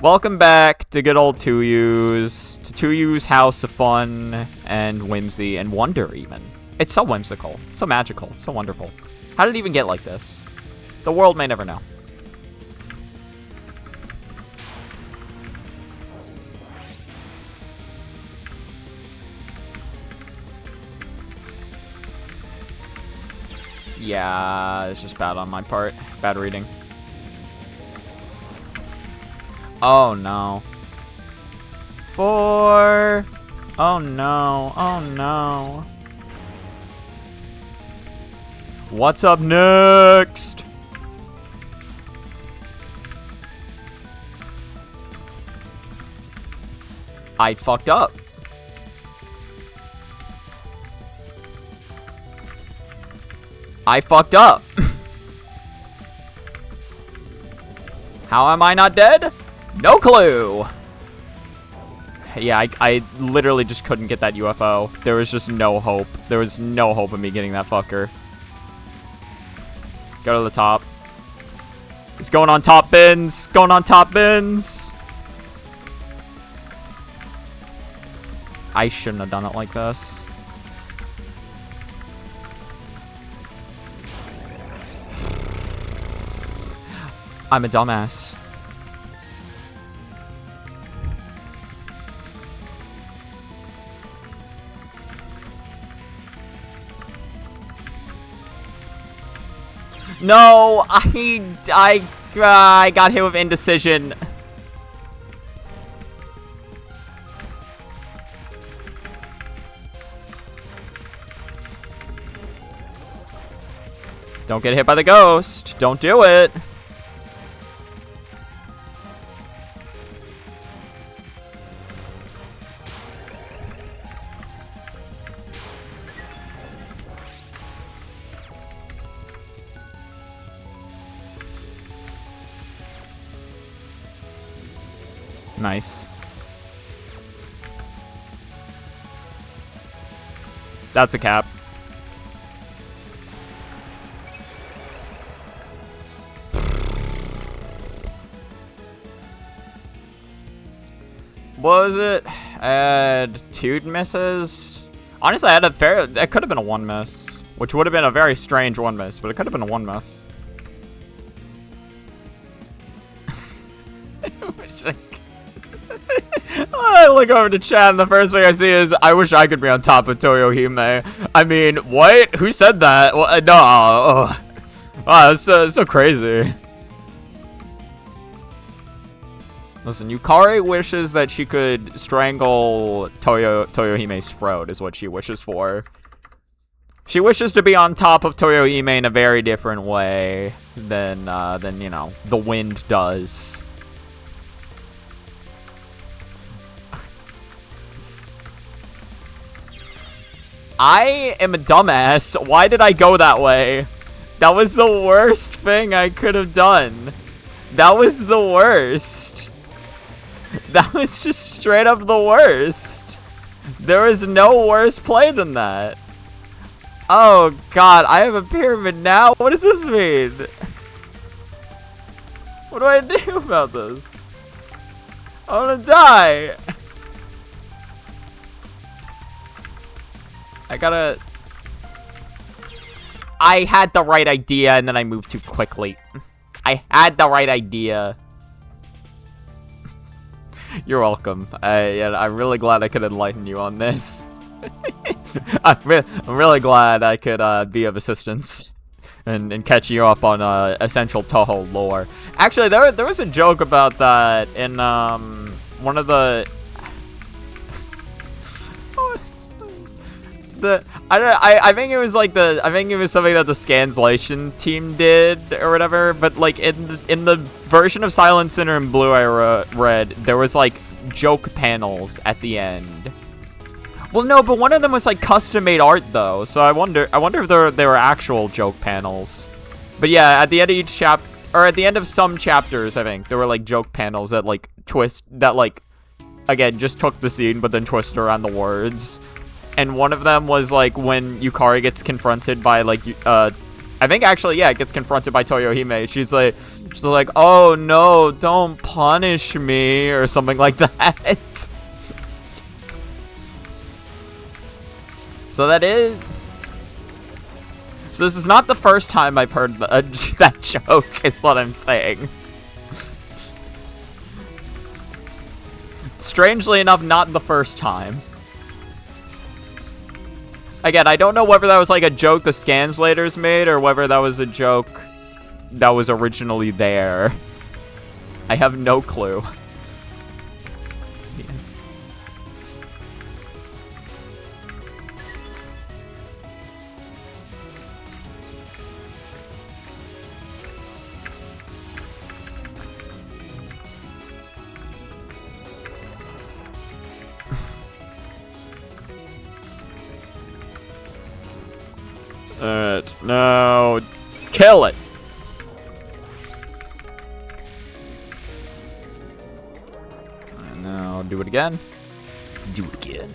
Welcome back to good old Touhou's, to Touhou's house of fun and whimsy and wonder even. It's so whimsical, so magical, so wonderful. How did it even get like this? The world may never know. Yeah, it's just bad on my part. Bad reading. Oh no. 4. Oh no. Oh no. What's up next? I fucked up. I fucked up. How am I not dead? No clue. Yeah, I literally just couldn't get that UFO. There was just no hope. There was no hope of me getting that fucker. Go to the top. It's going on top bins. Going on top bins. I shouldn't have done it like this. I'm a dumbass. No, I got hit with indecision. Don't get hit by the ghost. Don't do it. Nice. That's a cap. Was it? I had 2 misses. Honestly, I had a fair. It could have been a 1 miss, which would have been a very strange 1 miss, but it could have been a 1 miss. I look over to chat and the first thing I see is, I wish I could be on top of Toyohime. I mean, what? Who said that? Well, no. Oh. Wow, that's so crazy. Listen, Yukari wishes that she could strangle Toyohime's throat, is what she wishes for. She wishes to be on top of Toyohime in a very different way than you know, the wind does. I am a dumbass. Why did I go that way? That was the worst thing I could have done. That was the worst. That was just straight up the worst. There is no worse play than that. Oh god, I have a pyramid now? What does this mean? What do I do about this? I wanna die. I had the right idea and then I moved too quickly. I had the right idea. You're welcome. I'm really glad I could enlighten you on this. I'm really glad I could be of assistance and catch you up on essential Touhou lore. Actually, there was a joke about that in one of the. I think it was like I think it was something that the Scanslation team did or whatever, but like in the version of Silent Sinner and Blue I read, there was like joke panels at the end. Well, no, but one of them was like custom made art though, so I wonder if there were actual joke panels. But yeah, at the end of each chapter, or at the end of some chapters, I think there were like joke panels that like again just took the scene but then twisted around the words. And one of them was like when Yukari gets confronted by like I think actually yeah, gets confronted by Toyohime. She's like, "Oh no, don't punish me," or something like that. So this is not the first time I've heard that joke, is what I'm saying. Strangely enough, not the first time. Again, I don't know whether that was like a joke the Scanslators made or whether that was a joke that was originally there. I have no clue. Alright, now kill it. And now do it again. Do it again.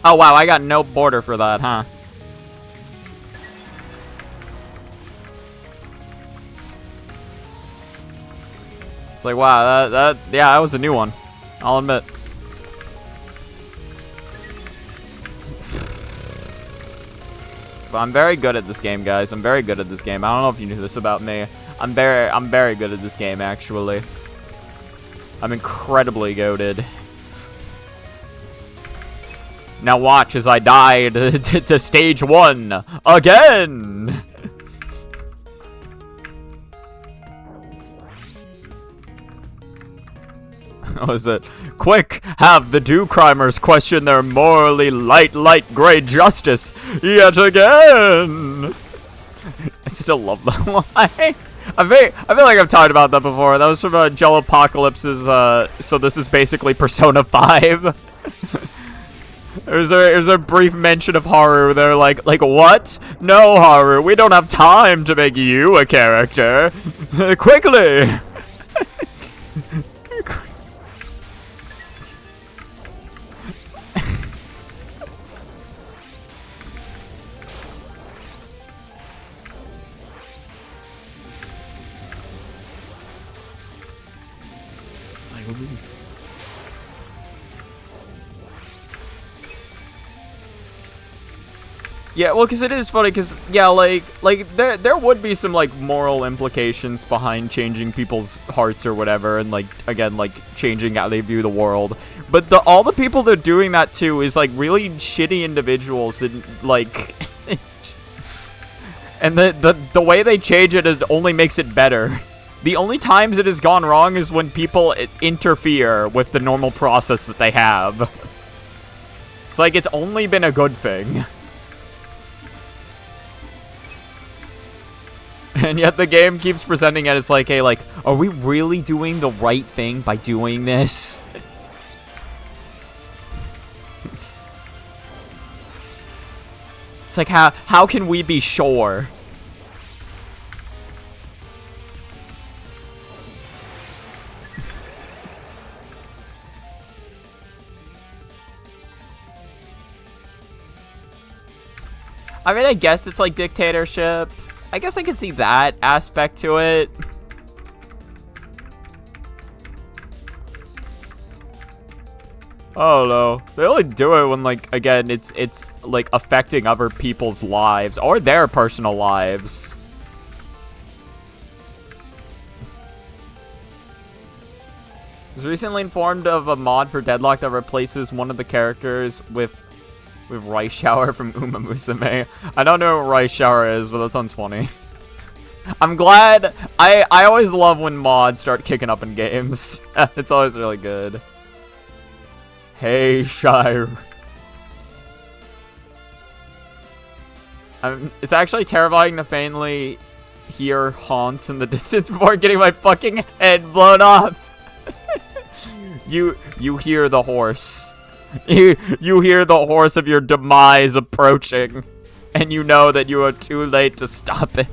Oh wow, I got no border for that, huh? It's like wow, yeah, that was a new one. I'll admit. But I'm very good at this game, guys. I'm very good at this game. I don't know if you knew this about me. I'm very good at this game, actually. I'm incredibly goated. Now watch as I die to stage 1 again. Was it? Quick, have the do-crimers question their morally light gray justice yet again. I still love that line. I feel like I've talked about that before. That was from Jellopocalypse's, so this is basically Persona 5. There's a brief mention of Haru. They're like, what? No, Haru, we don't have time to make you a character. Quickly! Yeah, well, because it is funny, because, yeah, like, there would be some, like, moral implications behind changing people's hearts or whatever, and, like, again, like, changing how they view the world. But all the people they're doing that to is, like, really shitty individuals, and, like, and the way they change it only makes it better. The only times it has gone wrong is when people interfere with the normal process that they have. It's like, it's only been a good thing. And yet the game keeps presenting it as like, hey, like, are we really doing the right thing by doing this? It's like, how can we be sure? I mean, I guess it's like dictatorship. I guess I could see that aspect to it. Oh no. They only do it when, like, again, it's like affecting other people's lives or their personal lives. I was recently informed of a mod for Deadlock that replaces one of the characters with Rice Shower from Uma Musume. I don't know what Rice Shower is, but that sounds funny. I'm glad. I always love when mods start kicking up in games. It's always really good. Hey, Shire. It's actually terrifying to faintly hear haunts in the distance before getting my fucking head blown off. You hear the horse. You hear the horse of your demise approaching, and you know that you are too late to stop it.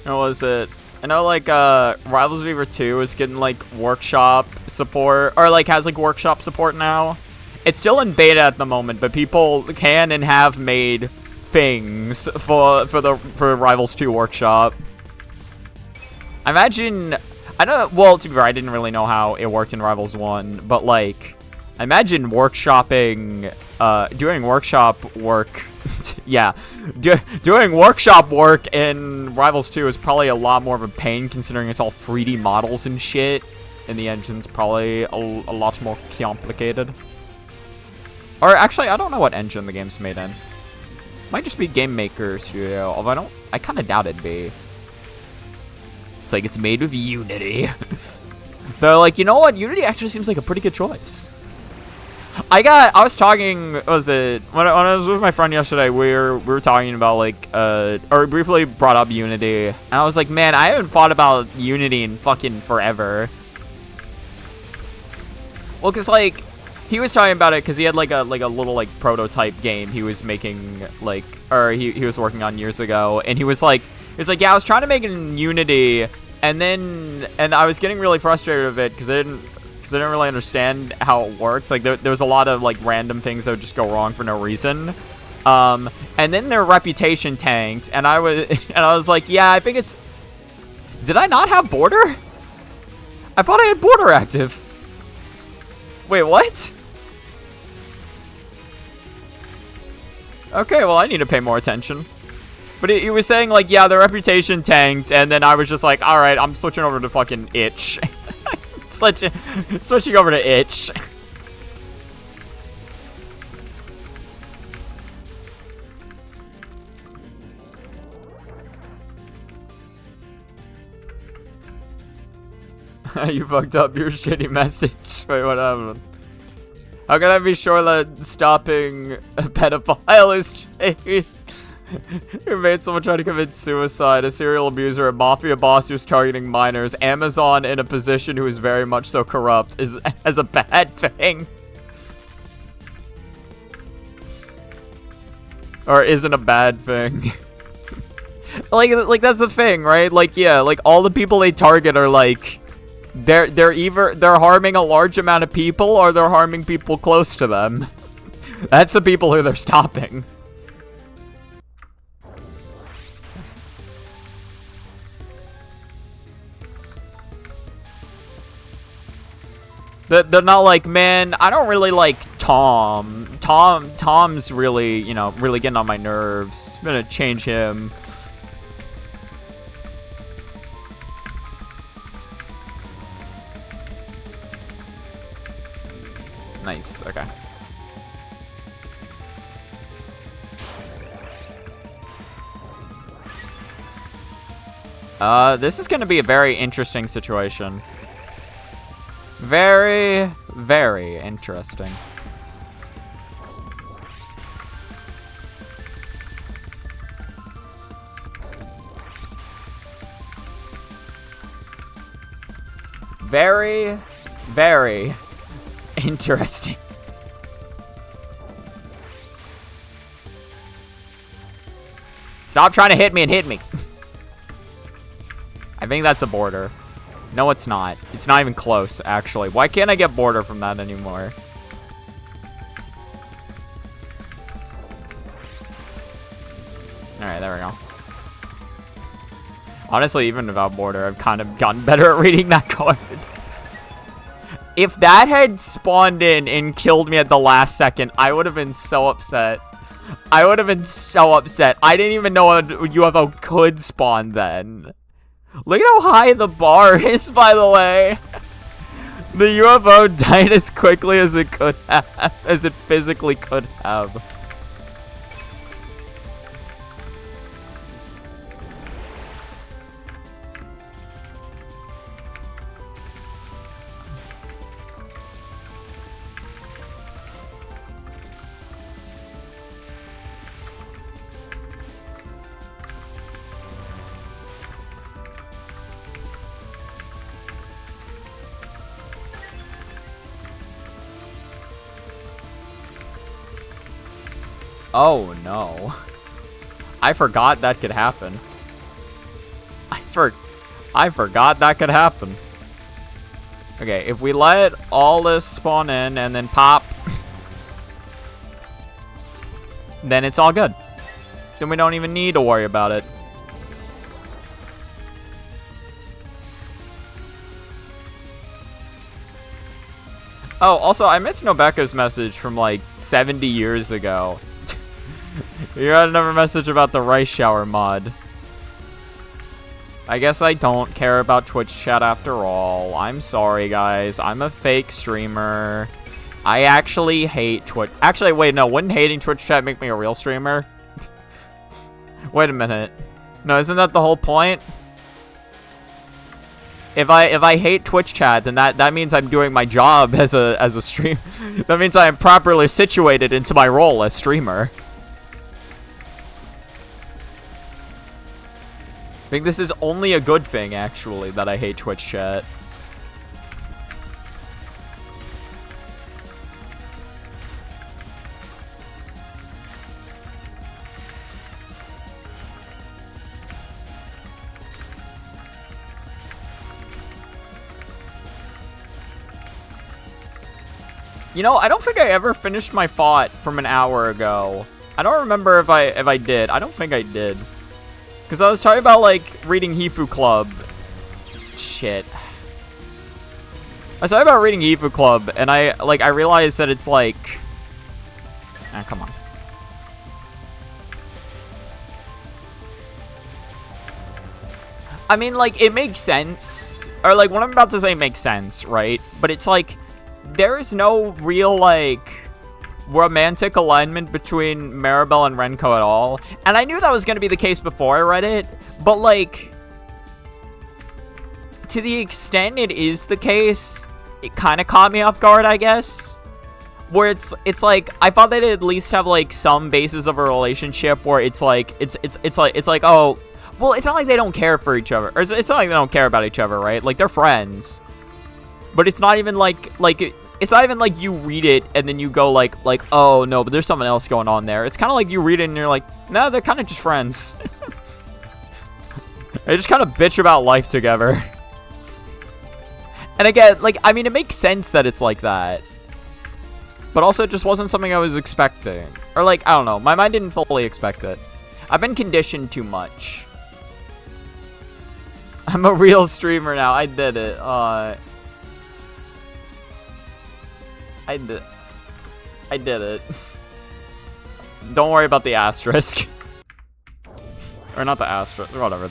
What was it? I know, like, Rivals Fever 2 is getting, like, workshop support, or, like, has, like, workshop support now. It's still in beta at the moment, but people can and have made things for Rivals 2 workshop. I imagine, I don't, well, to be fair, I didn't really know how it worked in Rivals 1, but, like, I imagine workshopping, doing workshop work, yeah, doing workshop work in Rivals 2 is probably a lot more of a pain, considering it's all 3D models and shit, and the engine's probably a lot more complicated. Or, actually, I don't know what engine the game's made in. Might just be Game Maker Studio, although I kind of doubt it'd be. It's like, it's made with Unity. They're like, you know what, Unity actually seems like a pretty good choice. I was talking, what was it, when I was with my friend yesterday, we were talking about, like, or briefly brought up Unity, and I was like, man, I haven't thought about Unity in fucking forever. Well, because, like, he was talking about it because he had, like, a little, like, prototype game he was making, like, or he was working on years ago, and he was like, yeah, I was trying to make it in Unity, and I was getting really frustrated with it because I didn't really understand how it worked. Like, there was a lot of, like, random things that would just go wrong for no reason. And then their reputation tanked, and I was like, yeah, I think it's... Did I not have Border? I thought I had Border active. Wait, what? Okay, well, I need to pay more attention. But he was saying, like, yeah, their reputation tanked, and then I was just like, alright, I'm switching over to fucking Itch. Switching over to itch. You fucked up your shitty message. Wait, what happened? How can I be sure that stopping a pedophile is changed? Who made someone try to commit suicide? A serial abuser, a mafia boss who's targeting minors, Amazon in a position who is very much so corrupt is as a bad thing. Or isn't a bad thing. like that's the thing, right? Like, yeah, like all the people they target are like they're either harming a large amount of people or they're harming people close to them. That's the people who they're stopping. They're not like, man, I don't really like Tom. Tom's really, you know, really getting on my nerves. I'm gonna change him. Nice, okay. This is gonna be a very interesting situation. Very, very interesting. Very, very interesting. Stop trying to hit me and hit me. I think that's a border. No, it's not. It's not even close, actually. Why can't I get border from that anymore? Alright, there we go. Honestly, even without border, I've kind of gotten better at reading that card. If that had spawned in and killed me at the last second, I would have been so upset. I would have been so upset. I didn't even know a UFO could spawn then. Look at how high the bar is, by the way. The UFO died as quickly as it could have, as it physically could have. Oh no. I forgot that could happen. I forgot that could happen. Okay, if we let all this spawn in and then pop, then it's all good. Then we don't even need to worry about it. Oh, also, I missed Nobeka's message from like 70 years ago. You got another message about the rice shower mod. I guess I don't care about Twitch chat after all. I'm sorry, guys. I'm a fake streamer. I actually hate Twitch. Actually, wait, no. Wouldn't hating Twitch chat make me a real streamer? Wait a minute. No, isn't that the whole point? If I hate Twitch chat, then that means I'm doing my job as a streamer. That means I am properly situated into my role as streamer. I think this is only a good thing, actually, that I hate Twitch chat. You know, I don't think I ever finished my thought from an hour ago. I don't remember if I did. I don't think I did. Because I was talking about, like, reading Hifu Club. Shit. I was talking about reading Hifu Club, and I realized that it's, like... Ah, come on. I mean, like, it makes sense. or like what I'm about to say makes sense, right? But it's like there's no real like romantic alignment between Maribel and Renko at all. And I knew that was going to be the case before I read it, but like to the extent it is the case, it kind of caught me off guard, I guess. Where it's like I thought they'd at least have like some basis of a relationship where it's like it's like, oh, well, it's not like they don't care for each other, or it's not like they don't care about each other, right? Like they're friends, but it's not even like it's not even like you read it and then you go like oh no, but there's something else going on there. It's kind of like you read it and you're like, no, they're kind of just friends. They just kind of bitch about life together. And again, like, I mean, it makes sense that it's like that. But also, it just wasn't something I was expecting. Or, like, I don't know. My mind didn't fully expect it. I've been conditioned too much. I'm a real streamer now. I did it. I did it. Don't worry about the asterisk. Or not the asterisk. Whatever.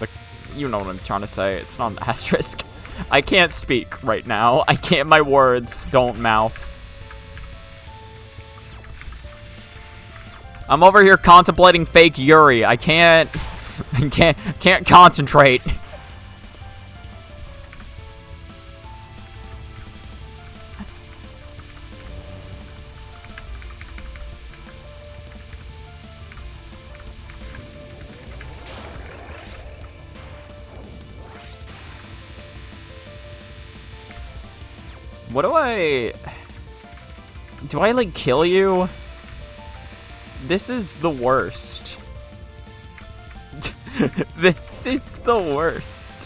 You know what I'm trying to say. It's not an asterisk. I can't speak right now. I can't. My words don't mouth. I'm over here contemplating fake Yuri. I can't concentrate. What do I like kill you? This is the worst. This is the worst.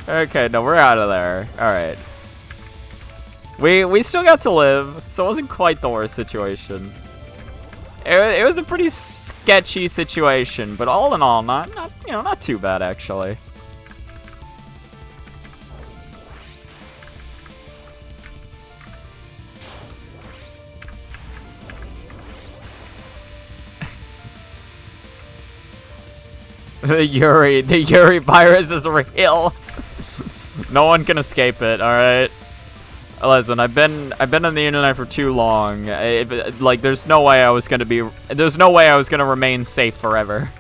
Okay, no, we're out of there. Alright. We still got to live, so it wasn't quite the worst situation. It was a pretty sketchy situation, but all in all, not too bad actually. The Yuri virus is real. No one can escape it, alright? Listen, I've been on the internet for too long. Like, there's no way I was gonna remain safe forever.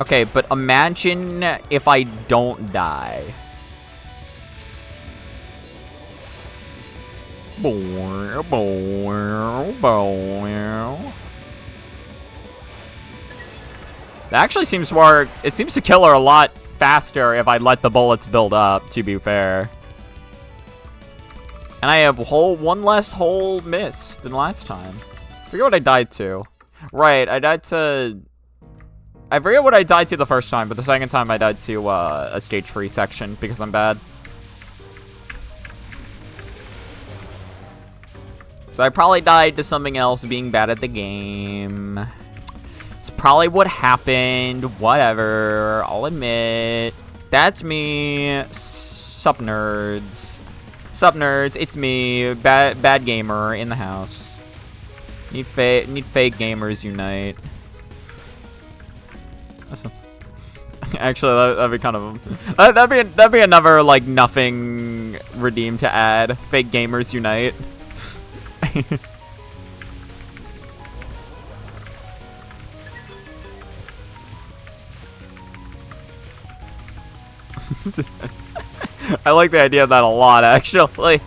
Okay, but imagine if I don't die. That actually seems to work. It seems to kill her a lot faster if I let the bullets build up, to be fair. And I have one less hole miss than last time. I forget what I died to. Right, I forget what I died to the first time, but the second time I died to a stage 3 section because I'm bad. So I probably died to something else being bad at the game. It's probably what happened. Whatever. I'll admit. That's me. Sup, nerds. Sup, nerds. It's me. Bad gamer in the house. Need fake gamers unite. Actually, that'd be kind of... That'd be another, like, nothing redeem to add. Fake gamers unite. I like the idea of that a lot, actually.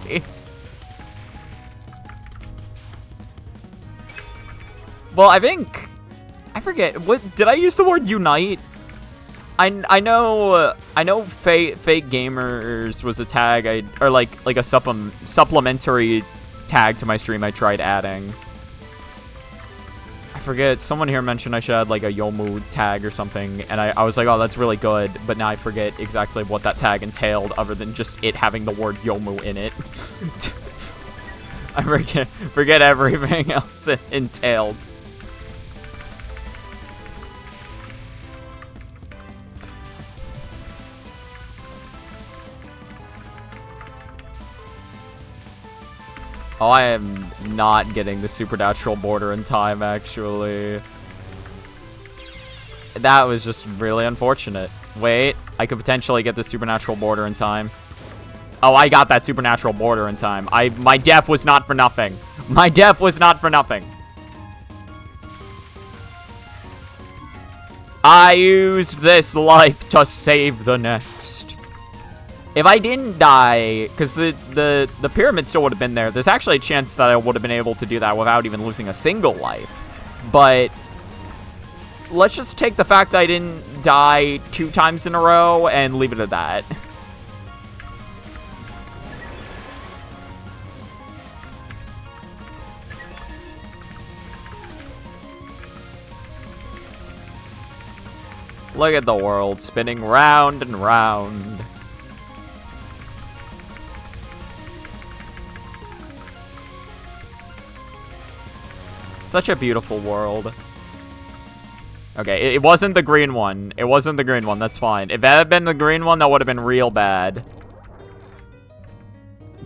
Well, I forget, what, did I use the word unite? I know fake gamers was a tag or like a supplementary tag to my stream I tried adding. I forget, someone here mentioned I should add like a Yomu tag or something, and I was like, oh, that's really good, but now I forget exactly what that tag entailed other than just it having the word Yomu in it. I forget everything else it entailed. Oh, I am not getting the supernatural border in time, actually. That was just really unfortunate. Wait, I could potentially get the supernatural border in time. Oh, I got that supernatural border in time. My death was not for nothing. My death was not for nothing. I used this life to save the next. If I didn't die, because the pyramid still would have been there, there's actually a chance that I would have been able to do that without even losing a single life. But let's just take the fact that I didn't die 2 times in a row and leave it at that. Look at the world spinning round and round. Such a beautiful world. Okay, it wasn't the green one. It wasn't the green one. That's fine. If it had been the green one, that would have been real bad.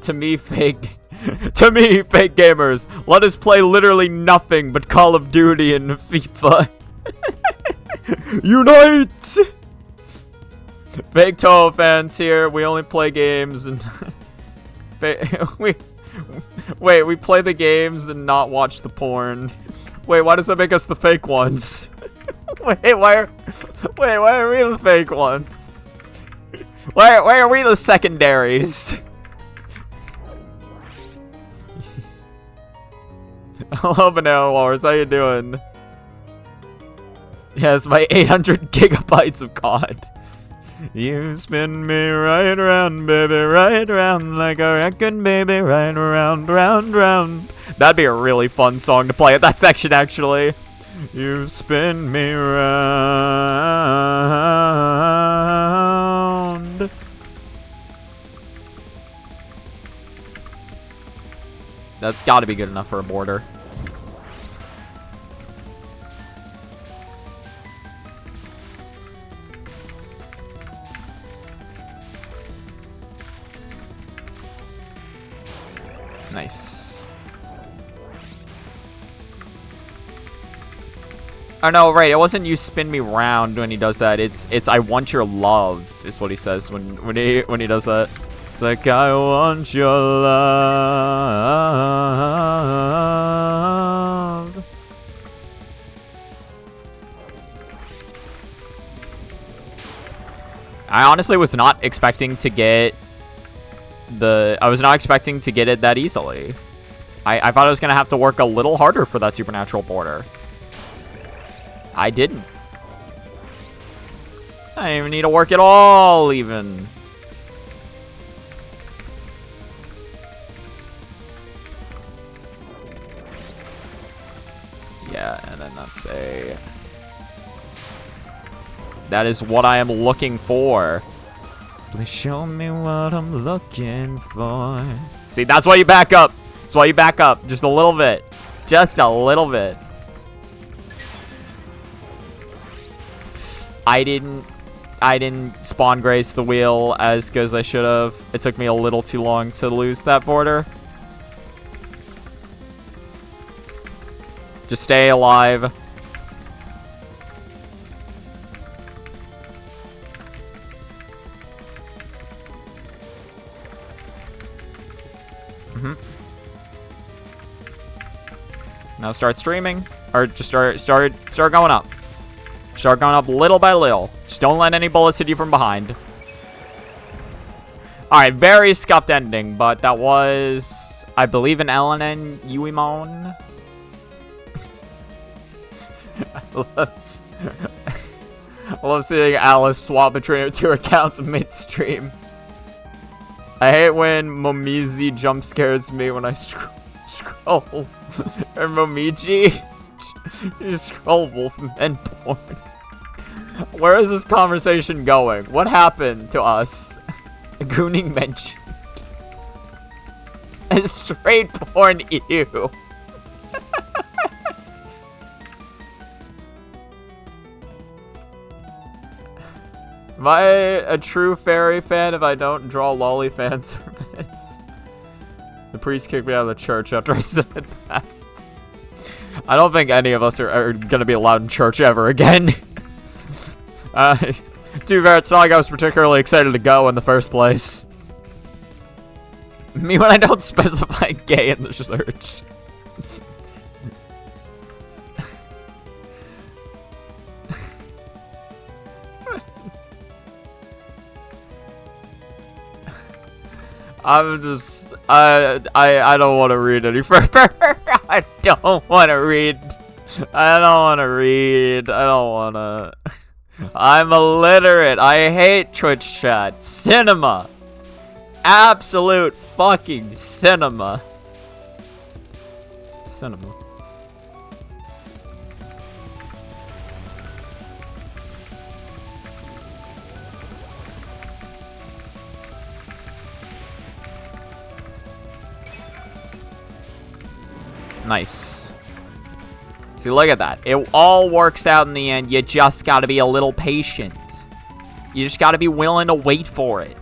To me, fake gamers, let us play literally nothing but Call of Duty and FIFA. Unite! Fake Touhou fans here. We only play games and we play the games and not watch the porn. Wait, why does that make us the fake ones? Wait, why are we the fake ones? Why are we the secondaries? Hello, Banana Wars. How you doing? Yes, my 800 gigabytes of COD. You spin me right around, baby, right around like a record, baby, right around, round, round. That'd be a really fun song to play at that section, actually. You spin me round. That's gotta be good enough for a border. Nice. Oh no, right, it wasn't you spin me round when he does that. It's I want your love is what he says when he does that. It's like I want your love. I honestly was not expecting to get I was not expecting to get it that easily. I thought I was gonna have to work a little harder for that supernatural border. I didn't. I didn't even need to work at all, even. Yeah, and then that's a... That is what I am looking for. Please show me what I'm looking for. See, that's why you back up. That's why you back up. Just a little bit. Just a little bit. I didn't spawn grace the wheel as good as I should have. It took me a little too long to lose that border. Just stay alive. Now start streaming, or just start going up. Start going up little by little. Just don't let any bullets hit you from behind. Alright, very scuffed ending, but that was, I believe, an LNN Uemon. I love seeing Alice swap between 2 accounts midstream. I hate when Momizi jump scares me when I scroll. Or Momiji. You scroll Wolfman porn. Where is this conversation going? What happened to us? Gooning mentioned. And straight porn ew. Am I a true fairy fan if I don't draw lolly fan service? The priest kicked me out of the church after I said that. I don't think any of us are gonna be allowed in church ever again. To be fair, it's not like I was particularly excited to go in the first place. Me when I don't specify gay in the search. I'm just, I don't want to read any further. I don't want to read. I don't want to read. I don't want to. I'm illiterate. I hate Twitch chat. Cinema. Absolute fucking cinema. Cinema. Nice. See, look at that. It all works out in the end. You just gotta be a little patient. You just gotta be willing to wait for it.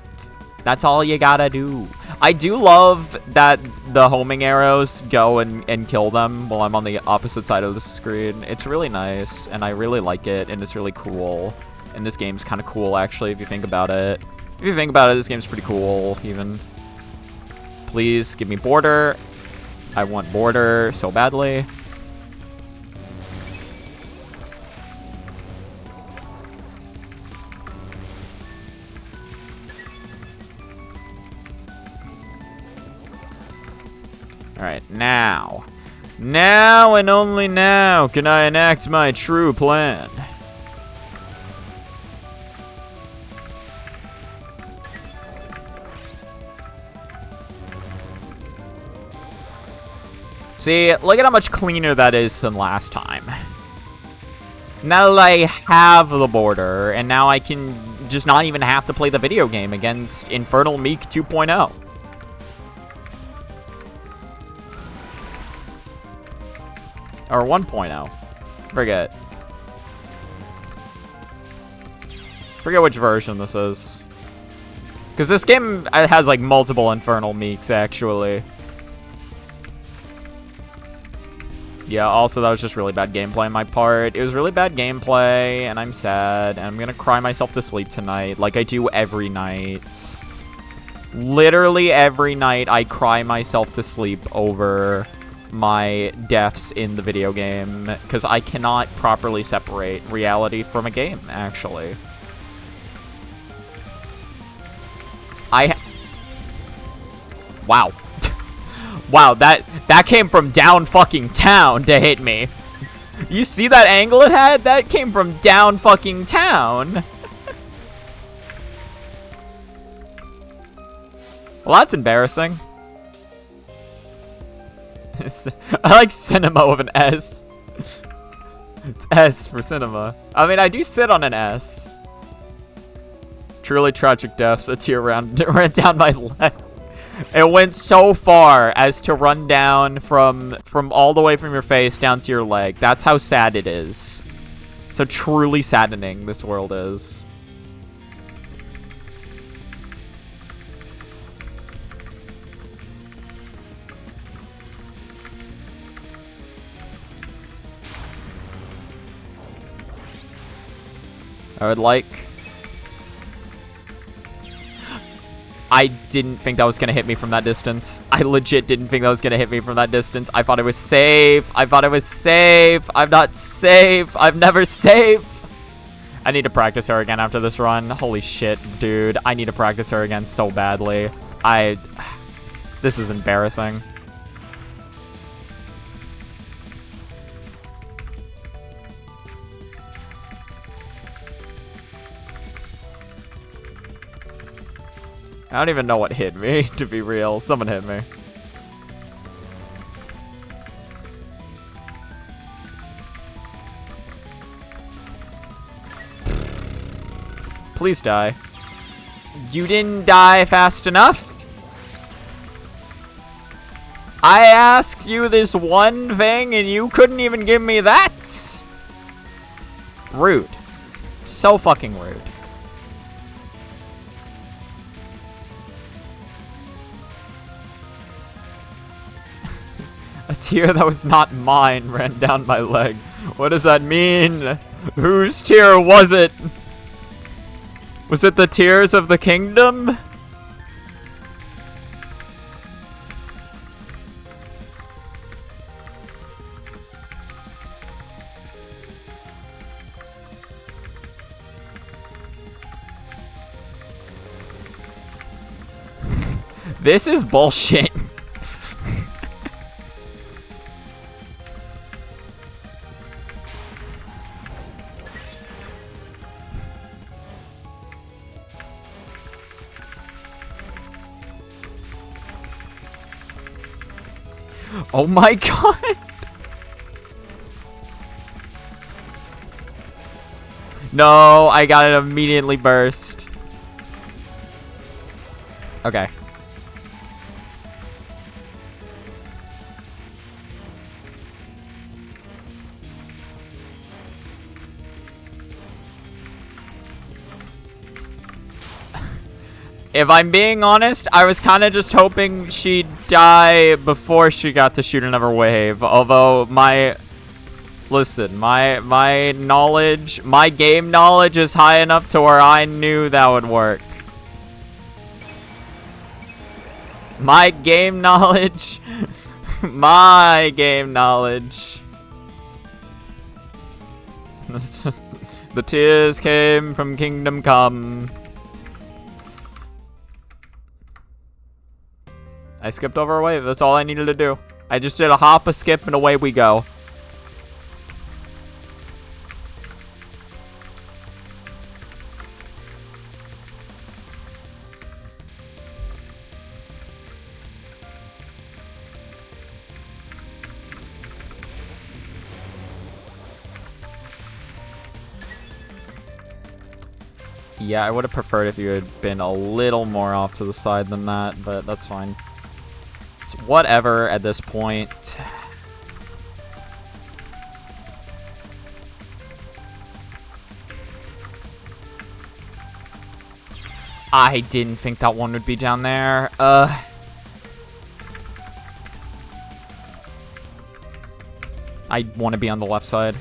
That's all you gotta do. I do love that the homing arrows go and kill them while I'm on the opposite side of the screen. It's really nice, and I really like it, and it's really cool. And this game's kind of cool, actually, if you think about it. If you think about it, this game's pretty cool, even. Please, give me border. I want border so badly. Alright, now. Now and only now can I enact my true plan. See, look at how much cleaner that is than last time. Now that I have the border, and now I can just not even have to play the video game against Infernal Meek 2.0. Or 1.0. Forget. Forget which version this is. Because this game has, like, multiple Infernal Meeks, actually. Yeah, also, that was just really bad gameplay on my part. It was really bad gameplay, and I'm sad, and I'm gonna cry myself to sleep tonight, like I do every night. Literally every night, I cry myself to sleep over my deaths in the video game, because I cannot properly separate reality from a game, actually. Wow. Wow, that came from down fucking town to hit me. You see that angle it had? That came from down fucking town. Well, that's embarrassing. I like cinema with an S. It's S for cinema. I mean, I do sit on an S. Truly tragic deaths. A tear ran down my leg. It went so far as to run down from all the way from your face down to your leg. That's how sad it is. So truly saddening this world is. I would like... I didn't think that was going to hit me from that distance. I legit didn't think that was going to hit me from that distance. I thought it was safe. I thought it was safe. I'm not safe. I'm never safe. I need to practice her again after this run. Holy shit, dude. I need to practice her again so badly. This is embarrassing. I don't even know what hit me, to be real. Someone hit me. Please die. You didn't die fast enough? I asked you this one thing and you couldn't even give me that? Rude. So fucking rude. A tear that was not mine ran down my leg. What does that mean? Whose tear was it? Was it the tears of the kingdom? This is bullshit. Oh my god! No, I got it immediately burst. Okay. If I'm being honest, I was kind of just hoping she'd die before she got to shoot another wave. Although listen, my knowledge, my game knowledge is high enough to where I knew that would work. My game knowledge, my game knowledge. The tears came from Kingdom Come. I skipped over a wave. That's all I needed to do. I just did a hop, a skip, and away we go. Yeah, I would have preferred if you had been a little more off to the side than that, but that's fine. It's whatever at this point. I didn't think that one would be down there. I want to be on the left side.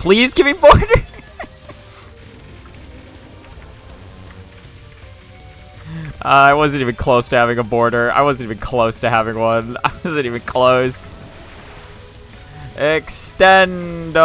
Please give me border. I wasn't even close to having a border. I wasn't even close to having one. I wasn't even close. Extend.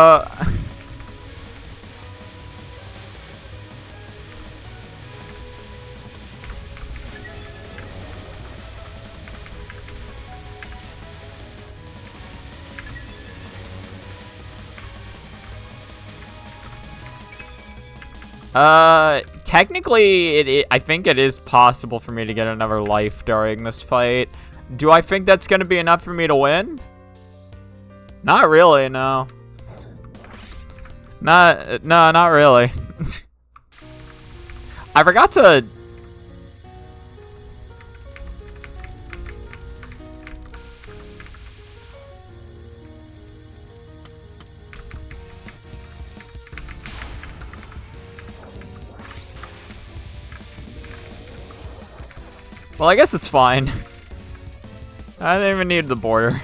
Technically, I think it is possible for me to get another life during this fight. Do I think that's gonna be enough for me to win? Not really, no. Not really. I forgot to... Well, I guess it's fine. I didn't even need the border.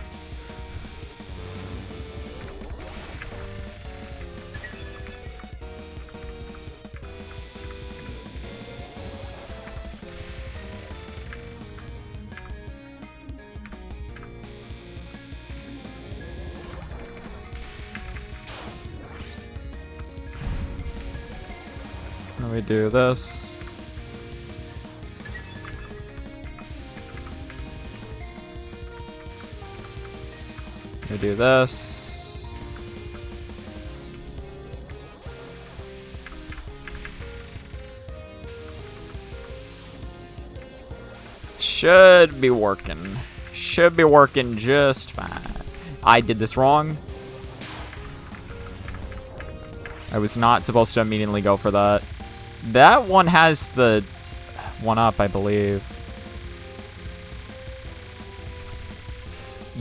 Let me do this. We do this. Should be working. Should be working just fine. I did this wrong. I was not supposed to immediately go for that. That one has the one up, I believe.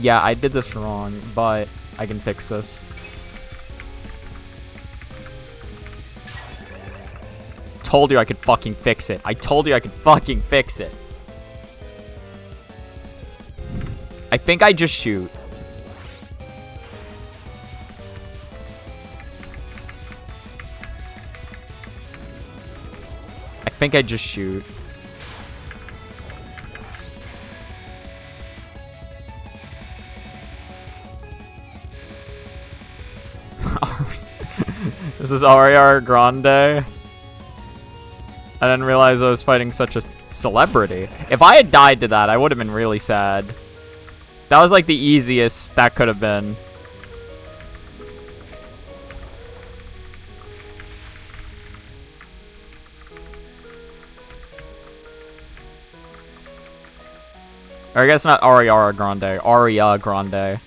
Yeah, I did this wrong, but I can fix this. told you I could fucking fix it. I told you I could fucking fix it. I think I just shoot. I think I just shoot. This is Ariana Grande. I didn't realize I was fighting such a celebrity. If I had died to that, I would have been really sad. That was like the easiest that could have been. Or I guess not Ariana Grande. Aria Grande.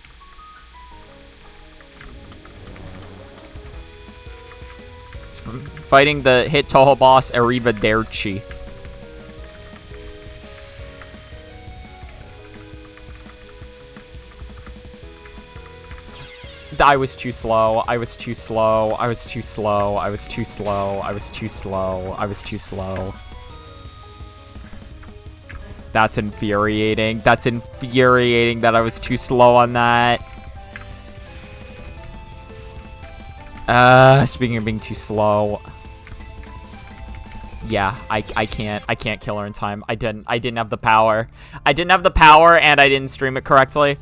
Fighting the hit Touhou boss, Arrivederci. I was too slow. I was too slow. I was too slow. I was too slow. I was too slow. I was too slow. That's infuriating. That's infuriating that I was too slow on that. Speaking of being too slow. Yeah, I can't kill her in time. I didn't have the power. I didn't have the power and I didn't stream it correctly.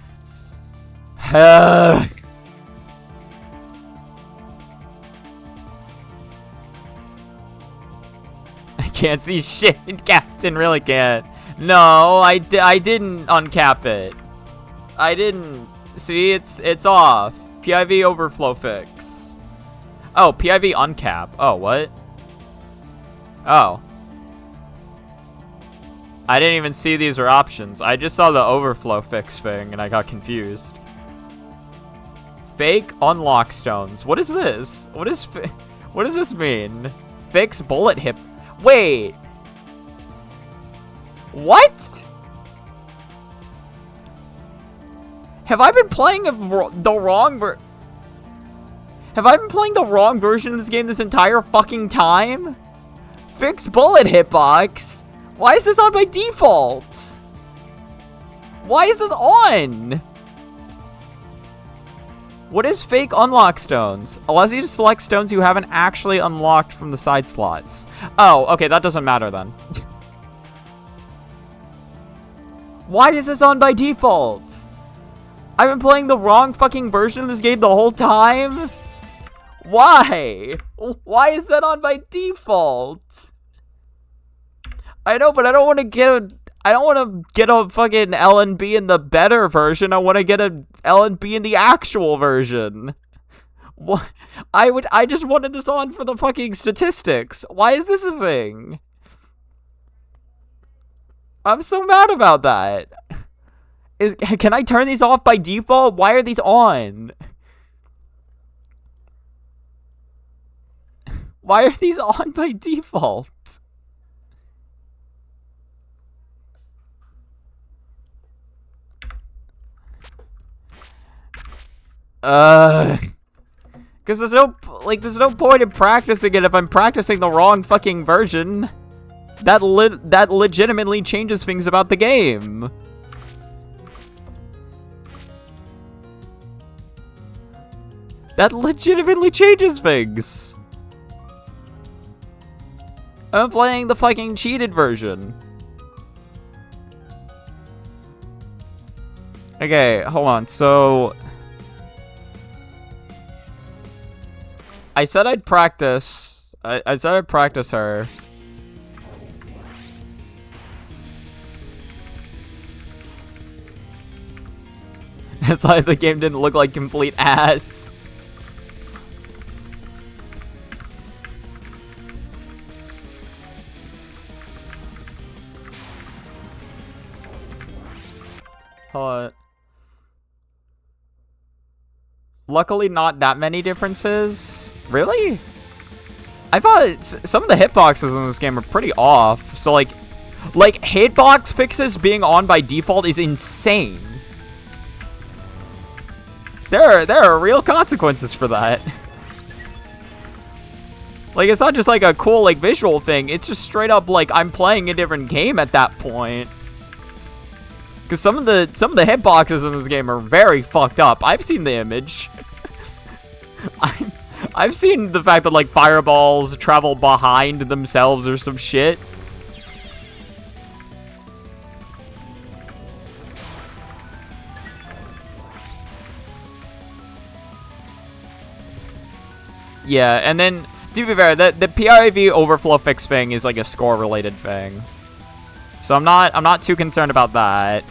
I can't see shit, Captain, really can't. No, I didn't uncap it. I didn't. See, it's off. PIV overflow fix. Oh, PIV uncap. Oh, what? Oh. I didn't even see these were options. I just saw the overflow fix thing and I got confused. Fake unlock stones. What is this? What does this mean? Fix bullet hip. Wait. What? Have I been playing the wrong Have I been playing the wrong version of this game this entire fucking time? Fix bullet hitbox? Why is this on by default? Why is this on? What is fake unlock stones? Allows you to select stones you haven't actually unlocked from the side slots. Oh, okay, that doesn't matter then. Why is this on by default? I've been playing the wrong fucking version of this game the whole time? Why? Why is that on by default? I know, but I don't want to get a fucking LNB in the better version. I want to get a LNB in the actual version. What? I just wanted this on for the fucking statistics. Why is this a thing? I'm so mad about that. Can I turn these off by default? Why are these on? Why are these on by default? Because there's no point in practicing it if I'm practicing the wrong fucking version. That legitimately changes things about the game. That legitimately changes things. I'm playing the fucking cheated version. Okay, hold on. So I said I'd practice. I said I'd practice her. It's like the game didn't look like complete ass. Luckily, not that many differences. Really? I thought some of the hitboxes in this game are pretty off. So, like hitbox fixes being on by default is insane. There are real consequences for that. Like, it's not just, like, a cool, like, visual thing. It's just straight up, like, I'm playing a different game at that point. Because some of the hitboxes in this game are very fucked up. I've seen the image. I've seen the fact that, like, fireballs travel behind themselves or some shit. Yeah, and then, to be fair, the PIV overflow fix thing is, like, a score-related thing. So I'm not too concerned about that.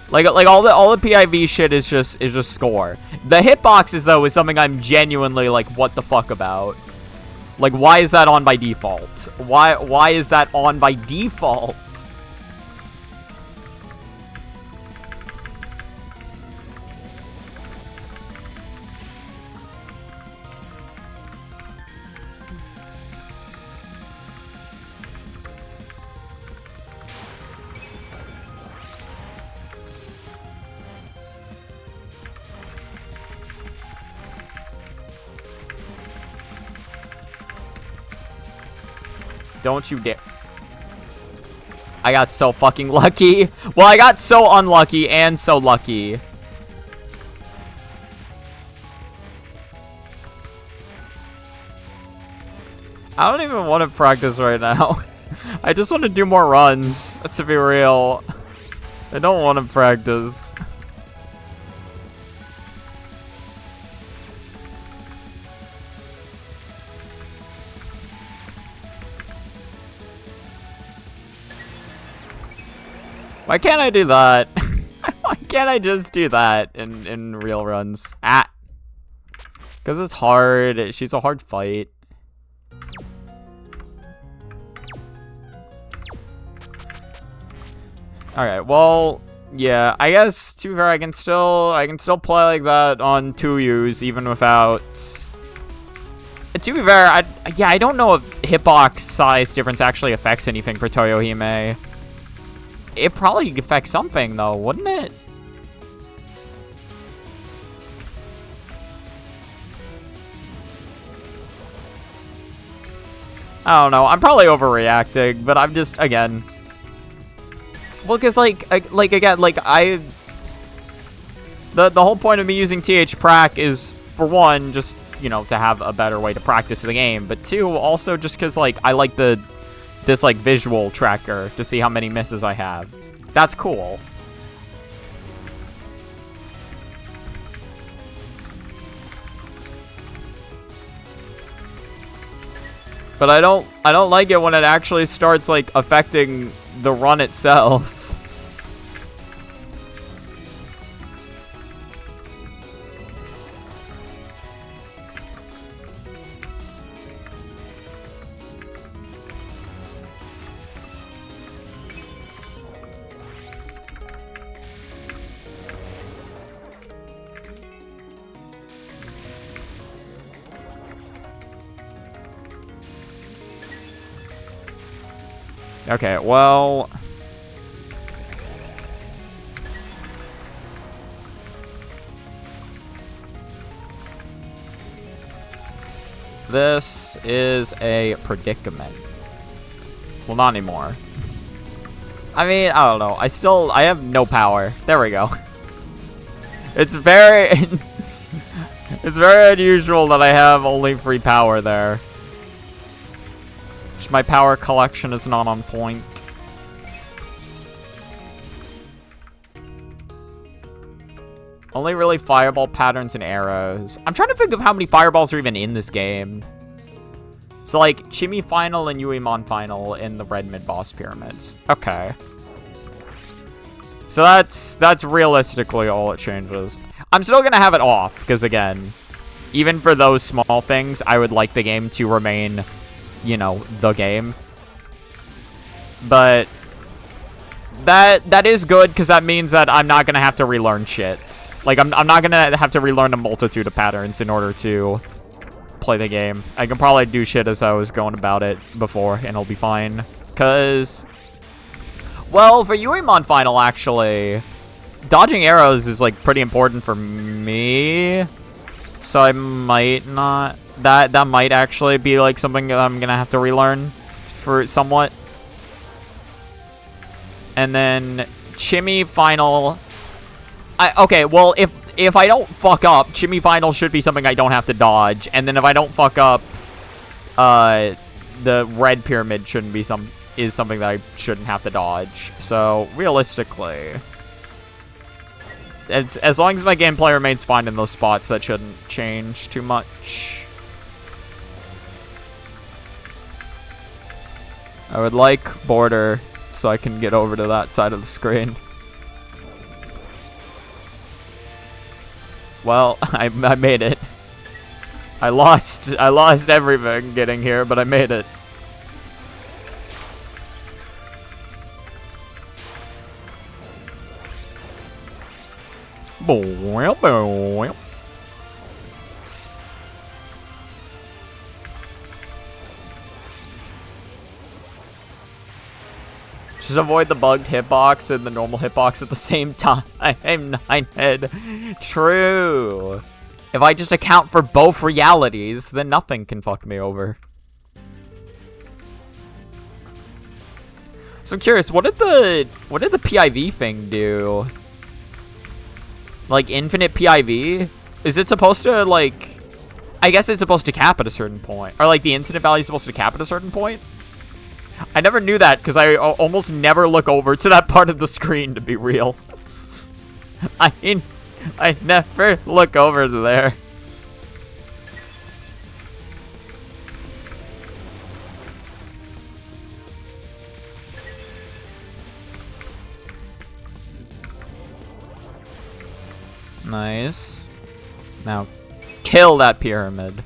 Like all the PIV shit is just score. The hitboxes though is something I'm genuinely like, what the fuck about? Like, why is that on by default? Why is that on by default? Don't you dare. I got so fucking lucky. Well, I got so unlucky and so lucky. I don't even want to practice right now. I just want to do more runs, to be real. I don't want to practice. Why can't I do that? Why can't I just do that in real runs? Ah. Because it's hard. She's a hard fight. Alright, well, yeah, I guess, to be fair, I can still play like that on Touhou's even without... To be fair, I don't know if hitbox size difference actually affects anything for Toyohime. It probably affects something, though, wouldn't it? I don't know. I'm probably overreacting, but I'm just, again... Well, because, again, the whole point of me using TH Prac is, for one, just, you know, to have a better way to practice the game, but two, also just because, like, I like this, like, visual tracker to see how many misses I have. That's cool. But I don't like it when it actually starts, like, affecting the run itself. Okay, well... This is a predicament. Well, not anymore. I mean, I don't know. I have no power. There we go. It's very... it's very unusual that I have only free power there. My power collection is not on point. Only really fireball patterns and arrows. I'm trying to think of how many fireballs are even in this game. So, like, Chimi Final and Yuimon Final in the red mid-boss pyramids. Okay. So that's realistically all it changes. I'm still gonna have it off, because again, even for those small things, I would like the game to remain... you know, the game. But that is good because that means that I'm not gonna have to relearn shit. Like I'm not gonna have to relearn a multitude of patterns in order to play the game. I can probably do shit as I was going about it before and it'll be fine. Cause well, for Yuimon Final actually, dodging arrows is like pretty important for me. So I might not... That might actually be, like, something that I'm gonna have to relearn for somewhat. And then Chimmy Final... okay, well, if I don't fuck up, Chimmy Final should be something I don't have to dodge. And then if I don't fuck up, the red pyramid is something that I shouldn't have to dodge. So, realistically... as long as my gameplay remains fine in those spots, that shouldn't change too much. I would like border so I can get over to that side of the screen. Well, I made it. I lost everything getting here, but I made it. Just avoid the bugged hitbox and the normal hitbox at the same time. I'm 9-head. True. If I just account for both realities, then nothing can fuck me over. So I'm curious, what did the PIV thing do? Like, infinite PIV? Is it supposed to, like... I guess it's supposed to cap at a certain point. Or, like, the incident value is supposed to cap at a certain point? I never knew that, because I almost never look over to that part of the screen, to be real. I mean, I never look over to there. Nice. Now, kill that pyramid.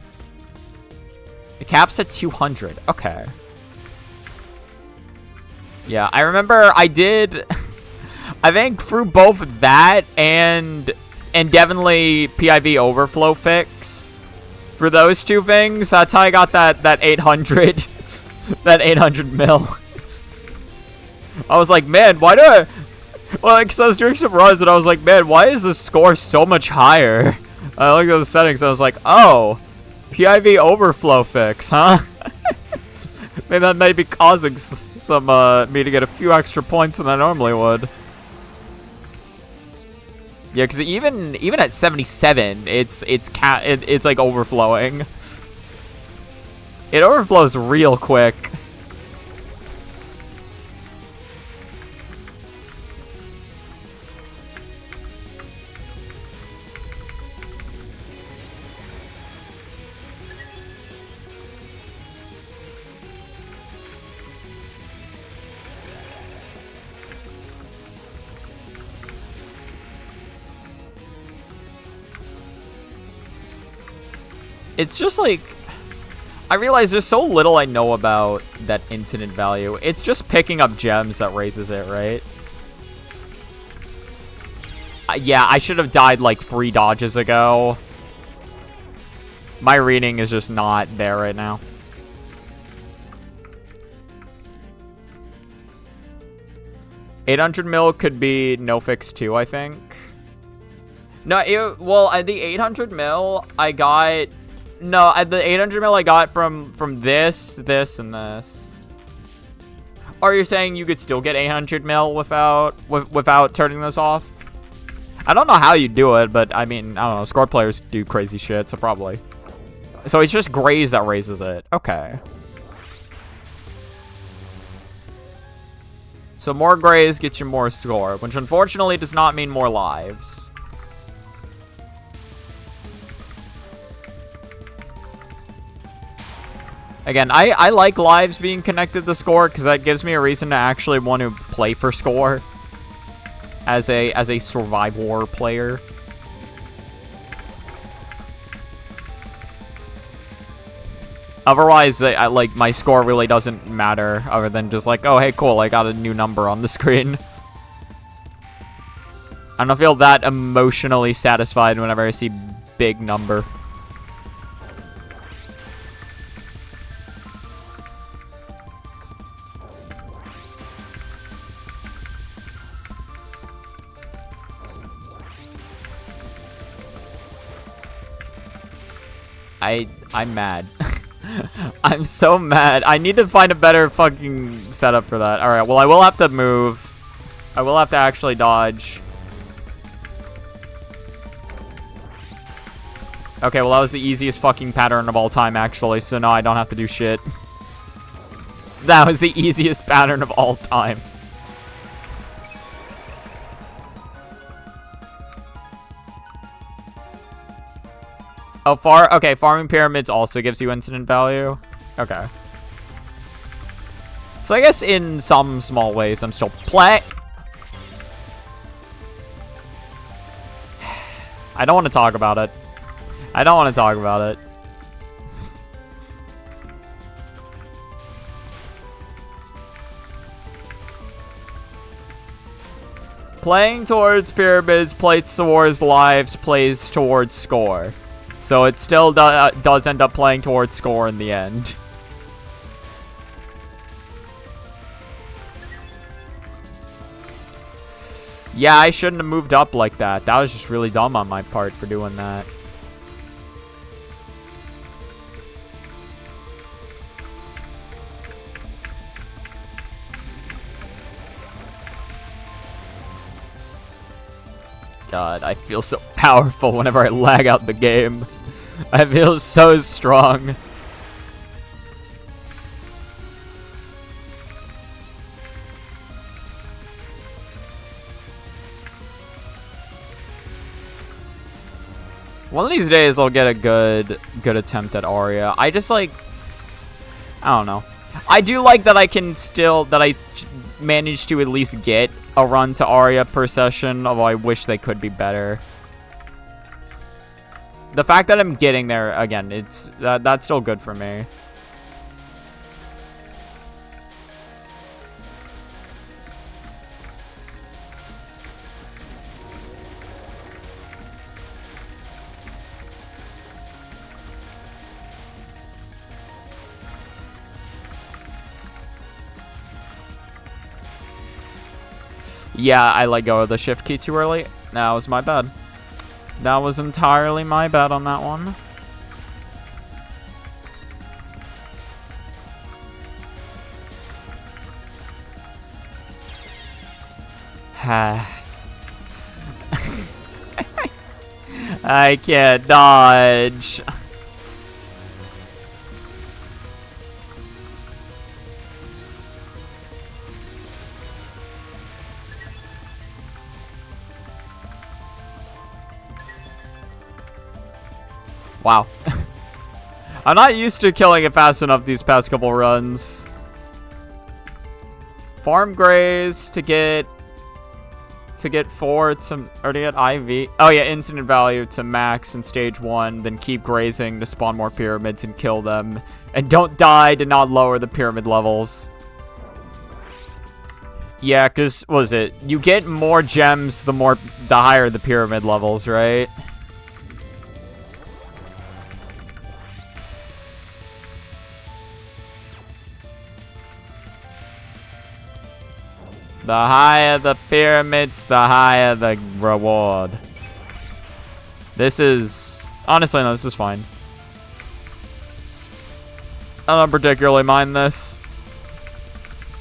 The cap's at 200. Okay. Yeah, I remember I did... I think through both that and definitely PIV overflow fix. For those two things, that's how I got that 800... that 800 mil. I was like, man, why do I... Well, because I was doing some runs and I was like, man, why is the score so much higher? I looked at the settings and I was like, oh, PIV overflow fix, huh? Maybe that may be causing some me to get a few extra points than I normally would. Yeah, because even at 77, it's like overflowing. It overflows real quick. It's just like, I realize there's so little I know about that incident value. It's just picking up gems that raises it, right? Yeah, I should have died like 3 dodges ago. My reading is just not there right now. $800 mil could be no fix too, I think. No, well, the 800 mil I got... No, the 800 mil I got from this, and this. Or you're saying you could still get 800 mil without turning this off? I don't know how you do it, but I mean, I don't know. Score players do crazy shit, so probably. So it's just grays that raises it. Okay. So more grays gets you more score, which unfortunately does not mean more lives. Again, I like lives being connected to score because that gives me a reason to actually want to play for score as a survivor player. Otherwise, like my score really doesn't matter other than just like, oh hey cool, I got a new number on the screen. I don't feel that emotionally satisfied whenever I see big number. I'm mad. I'm so mad. I need to find a better fucking setup for that. Alright, well, I will have to move. I will have to actually dodge. Okay, well, that was the easiest fucking pattern of all time, actually, so no, I don't have to do shit. That was the easiest pattern of all time. Oh, okay, farming pyramids also gives you incident value. Okay. So I guess in some small ways I'm still I don't want to talk about it. I don't want to talk about it. Playing towards pyramids, plays towards lives, plays towards score. So it still does end up playing towards score in the end. Yeah, I shouldn't have moved up like that. That was just really dumb on my part for doing that. God, I feel so powerful whenever I lag out the game. I feel so strong. One of these days I'll get a good attempt at Aria. I just like, I don't know. I do like that I can still, that I managed to at least get a run to Aria per session, although I wish they could be better. The fact that I'm getting there, again, it's that's still good for me. Yeah, I let go of the shift key too early. That was my bad. That was entirely my bad on that one. I can't dodge. Wow. I'm not used to killing it fast enough these past couple runs. Farm Graze to get 4 to, or to get IV. Oh yeah, incident value to max in stage 1, then keep grazing to spawn more pyramids and kill them. And don't die to not lower the pyramid levels. Yeah, cause what was it? You get more gems the higher the pyramid levels, right? The higher the pyramids, the higher the reward. This is... honestly, no, this is fine. I don't particularly mind this.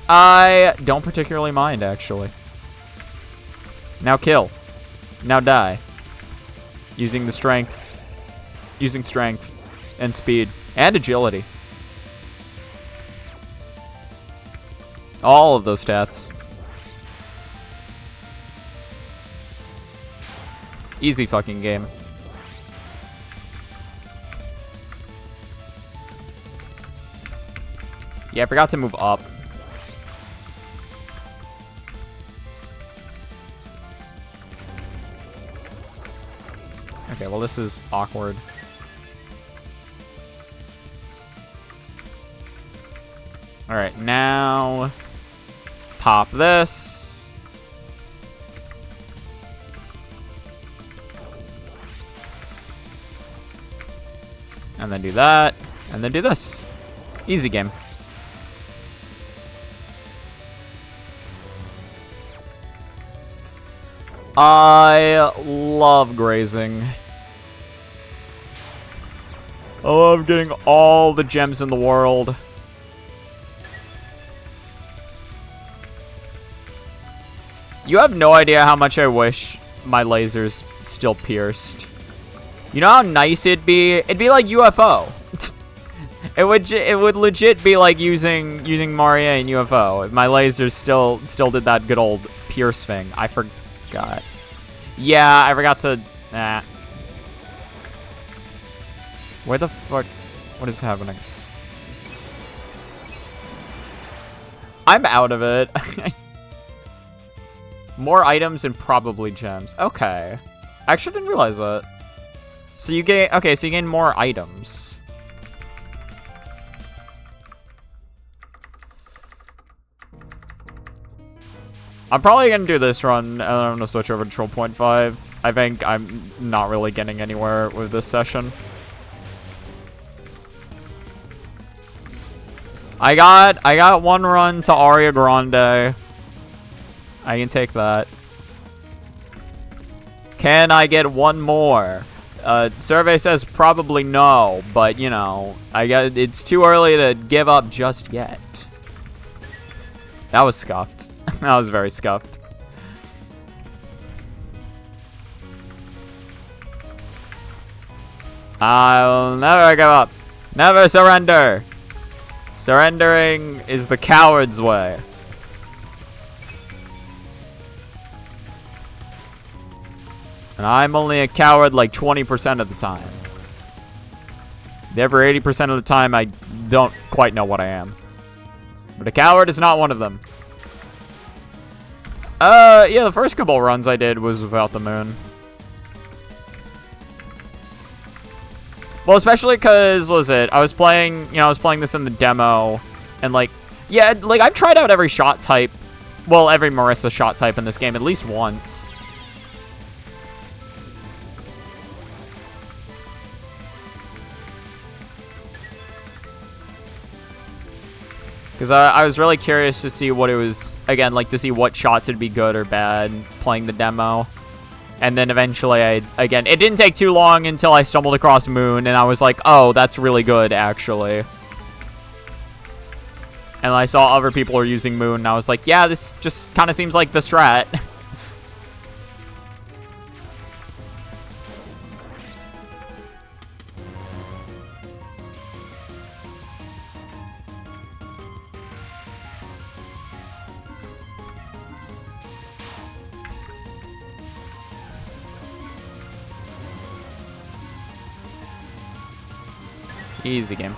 I don't particularly mind, actually. Now kill. Now die. Using strength and speed. And agility. All of those stats. Easy fucking game. Yeah, I forgot to move up. Okay, well this is awkward. Alright, now pop this. And then do that. And then do this. Easy game. I love grazing. I love getting all the gems in the world. You have no idea how much I wish my lasers still pierced. You know how nice it'd be? It'd be like UFO. It would legit be like using Maria in UFO if my lasers still did that good old pierce thing. I forgot. Yeah, I forgot to. Nah. Where the fuck? What is happening? I'm out of it. More items and probably gems. Okay. I actually didn't realize that. So you gain. Okay, so you gain more items. I'm probably gonna do this run, and then I'm gonna switch over to 12.5. I think I'm not really getting anywhere with this session. I got one run to Aria Grande. I can take that. Can I get one more? Survey says probably no, but you know, it's too early to give up just yet. That was scuffed. That was very scuffed. I'll never give up. Never surrender. Surrendering is the coward's way. And I'm only a coward like 20% of the time. The other 80% of the time, I don't quite know what I am. But a coward is not one of them. Yeah, the first couple runs I did was without the moon. Well, especially because, what was it? I was playing this in the demo. And, like, yeah, like, I've tried out every shot type. Well, every Marissa shot type in this game at least once. Because I was really curious to see what it was, again, like to see what shots would be good or bad playing the demo. And then eventually, it didn't take too long until I stumbled across Moon, and I was like, oh, that's really good, actually. And I saw other people were using Moon, and I was like, yeah, this just kind of seems like the strat. Easy game.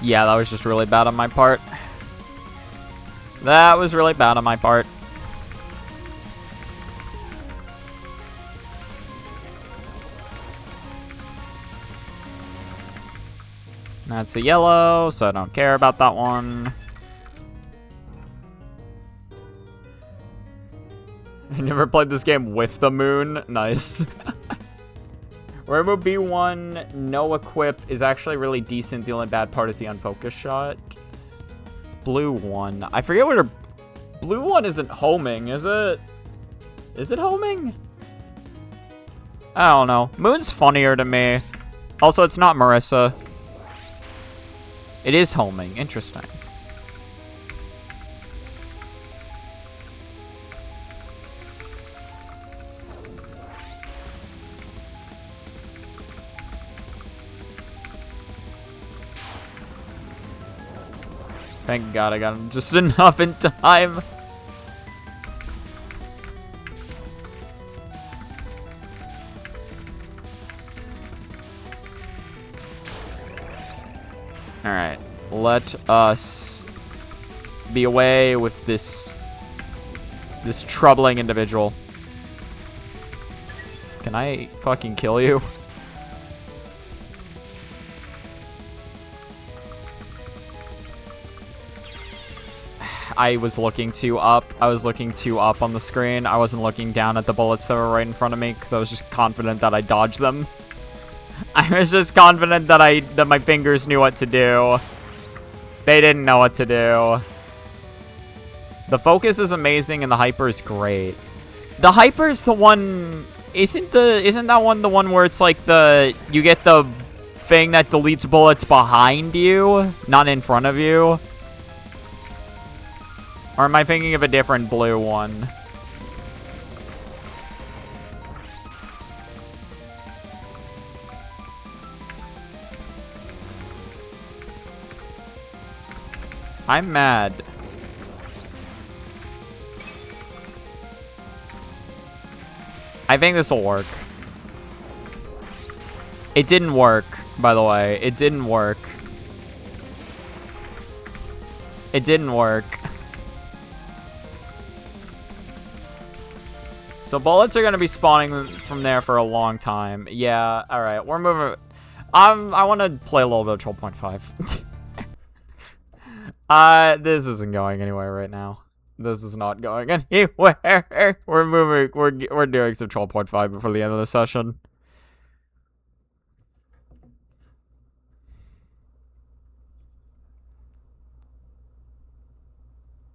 Yeah, that was just really bad on my part. That was really bad on my part. That's a yellow, so I don't care about that one. I never played this game with the moon. Nice. Rainbow B1, no equip, is actually really decent. The only bad part is the unfocused shot. Blue one. I forget what her... Blue one isn't homing, is it? Is it homing? I don't know. Moon's funnier to me. Also, it's not Marissa. It is homing. Interesting. Thank God I got him just enough in time. Alright, let us be away with this troubling individual. Can I fucking kill you? I was looking too up. I was looking too up on the screen. I wasn't looking down at the bullets that were right in front of me because I was just confident that I dodged them. I was just confident that my fingers knew what to do. They didn't know what to do. The focus is amazing and the hyper is great. The hyper is the one... Isn't that one the one where it's like you get the thing that deletes bullets behind you, not in front of you? Or am I thinking of a different blue one? I'm mad. I think this will work. It didn't work, by the way. It didn't work. It didn't work. So bullets are going to be spawning from there for a long time. Yeah, alright. We're moving. I want to play a little bit of 12.5. This isn't going anywhere right now. This is not going anywhere. We're moving. We're doing some 12.5 before the end of the session.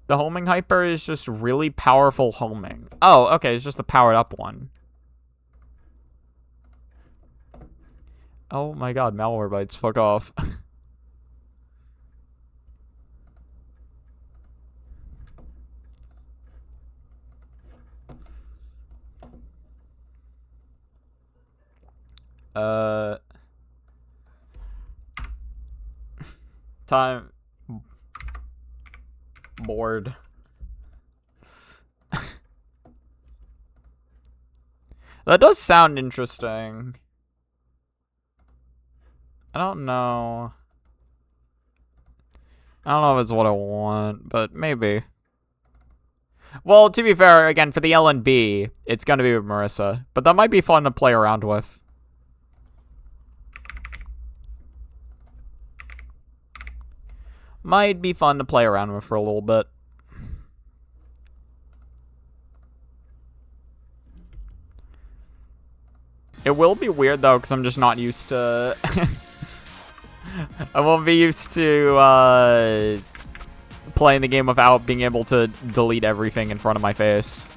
The homing hyper is just really powerful homing. Oh, okay, it's just the powered up one. Oh my god, malware bites, fuck off. Time. Bored. That does sound interesting. I don't know. I don't know if it's what I want, but maybe. Well, to be fair, again, for the LNB, it's gonna be with Marissa. But that might be fun to play around with. Might be fun to play around with for a little bit. It will be weird, though, because I'm just not used to... I won't be used to, playing the game without being able to delete everything in front of my face.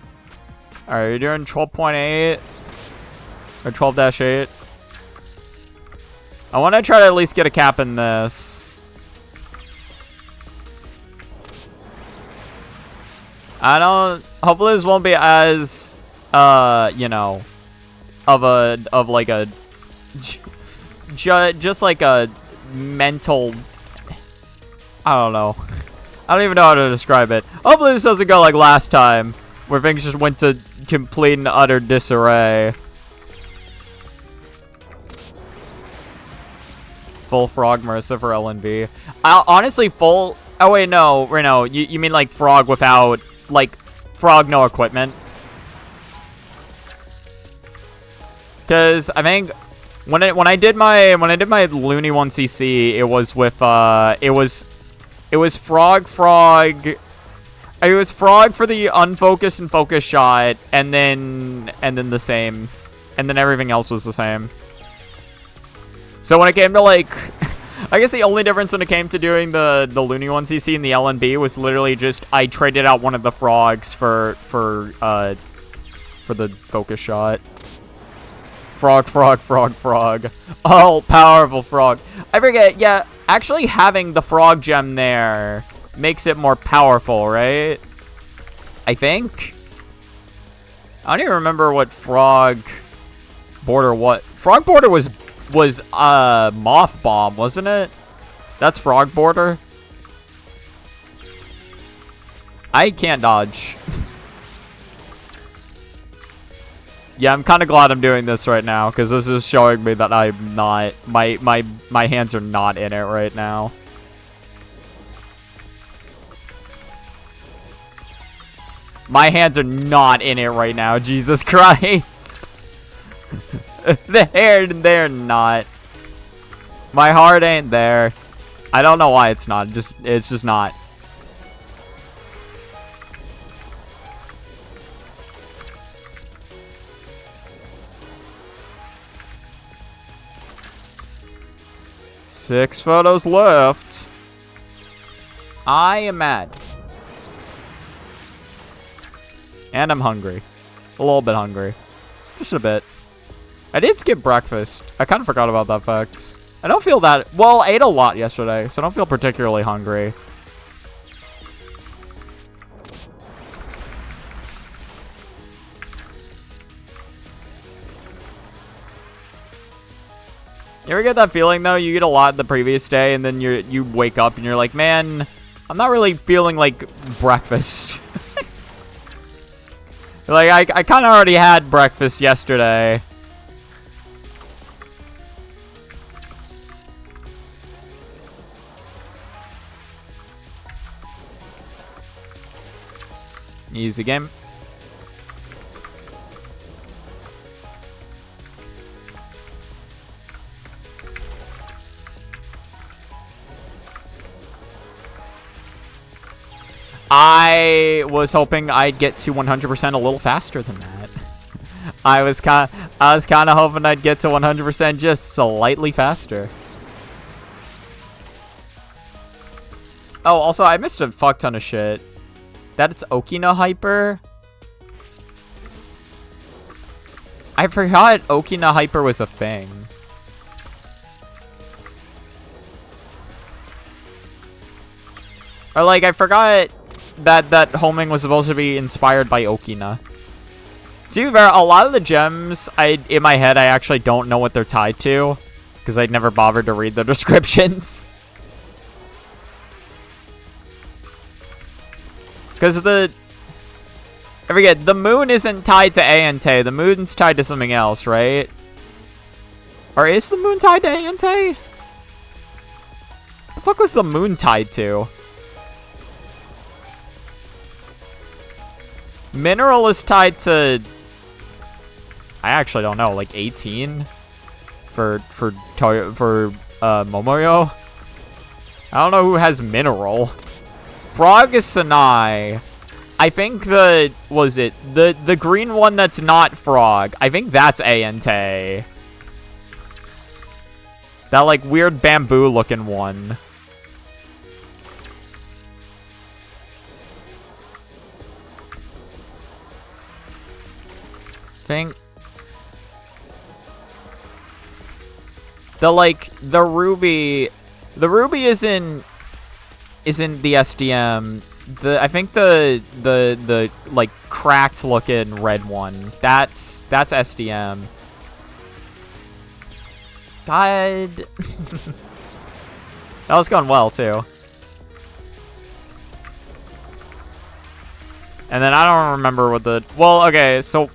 Alright, you're doing 12.8? Or 12-8? I want to try to at least get a cap in this. I don't... Hopefully this won't be as, you know, of like a... Just like a mental... I don't know. I don't even know how to describe it. Hopefully this doesn't go like last time, where things just went to complete and utter disarray. Full frog Marissa for LNB. Honestly, full... Oh, wait, no. No, you mean like frog without... Like, frog no equipment. Because I think when I did my Looney 1cc, it was with it was frog. It was frog for the unfocused and focused shot, and then the same, and then everything else was the same. So when it came to like, I guess the only difference when it came to doing the Looney 1cc and the LNB was literally just I traded out one of the frogs for the focus shot. Frog. Oh, powerful frog. I forget, yeah, actually having the frog gem there makes it more powerful, right? I think. I don't even remember what frog border what. Frog border was moth bomb, wasn't it? That's frog border. I can't dodge. Yeah, I'm kind of glad I'm doing this right now, because this is showing me that I'm not, my hands are not in it right now. My hands are not in it right now, Jesus Christ. They're not. My heart ain't there. I don't know why it's not. It's just not. 6 photos left. I am mad. And I'm hungry. A little bit hungry. Just a bit. I did skip breakfast. I kind of forgot about that fact. I don't feel that... Well, I ate a lot yesterday, so I don't feel particularly hungry. You ever get that feeling, though? You eat a lot the previous day, and then you wake up and you're like, man, I'm not really feeling like breakfast. Like, I kind of already had breakfast yesterday. Easy game. I was hoping I'd get to 100% a little faster than that. I was kind of hoping I'd get to 100% just slightly faster. Oh, also, I missed a fuck ton of shit. That's Okina Hyper? I forgot Okina Hyper was a thing. Or, like, I forgot that homing was supposed to be inspired by Okina. To be fair, a lot of the gems, in my head, I actually don't know what they're tied to. Because I'd never bothered to read the descriptions. Because I forget, the moon isn't tied to Aante. The moon's tied to something else, right? Or is the moon tied to Aante? The fuck was the moon tied to? Mineral is tied to... I actually don't know, like 18? For Momoyo? I don't know who has mineral. Frog is Sanai. I think the green one that's not Frog. I think that's Aante. That like weird bamboo looking one. Think the ruby isn't the SDM. I think the like cracked looking red one, that's SDM. God. That was going well too. And then I don't remember what the... Well, okay, so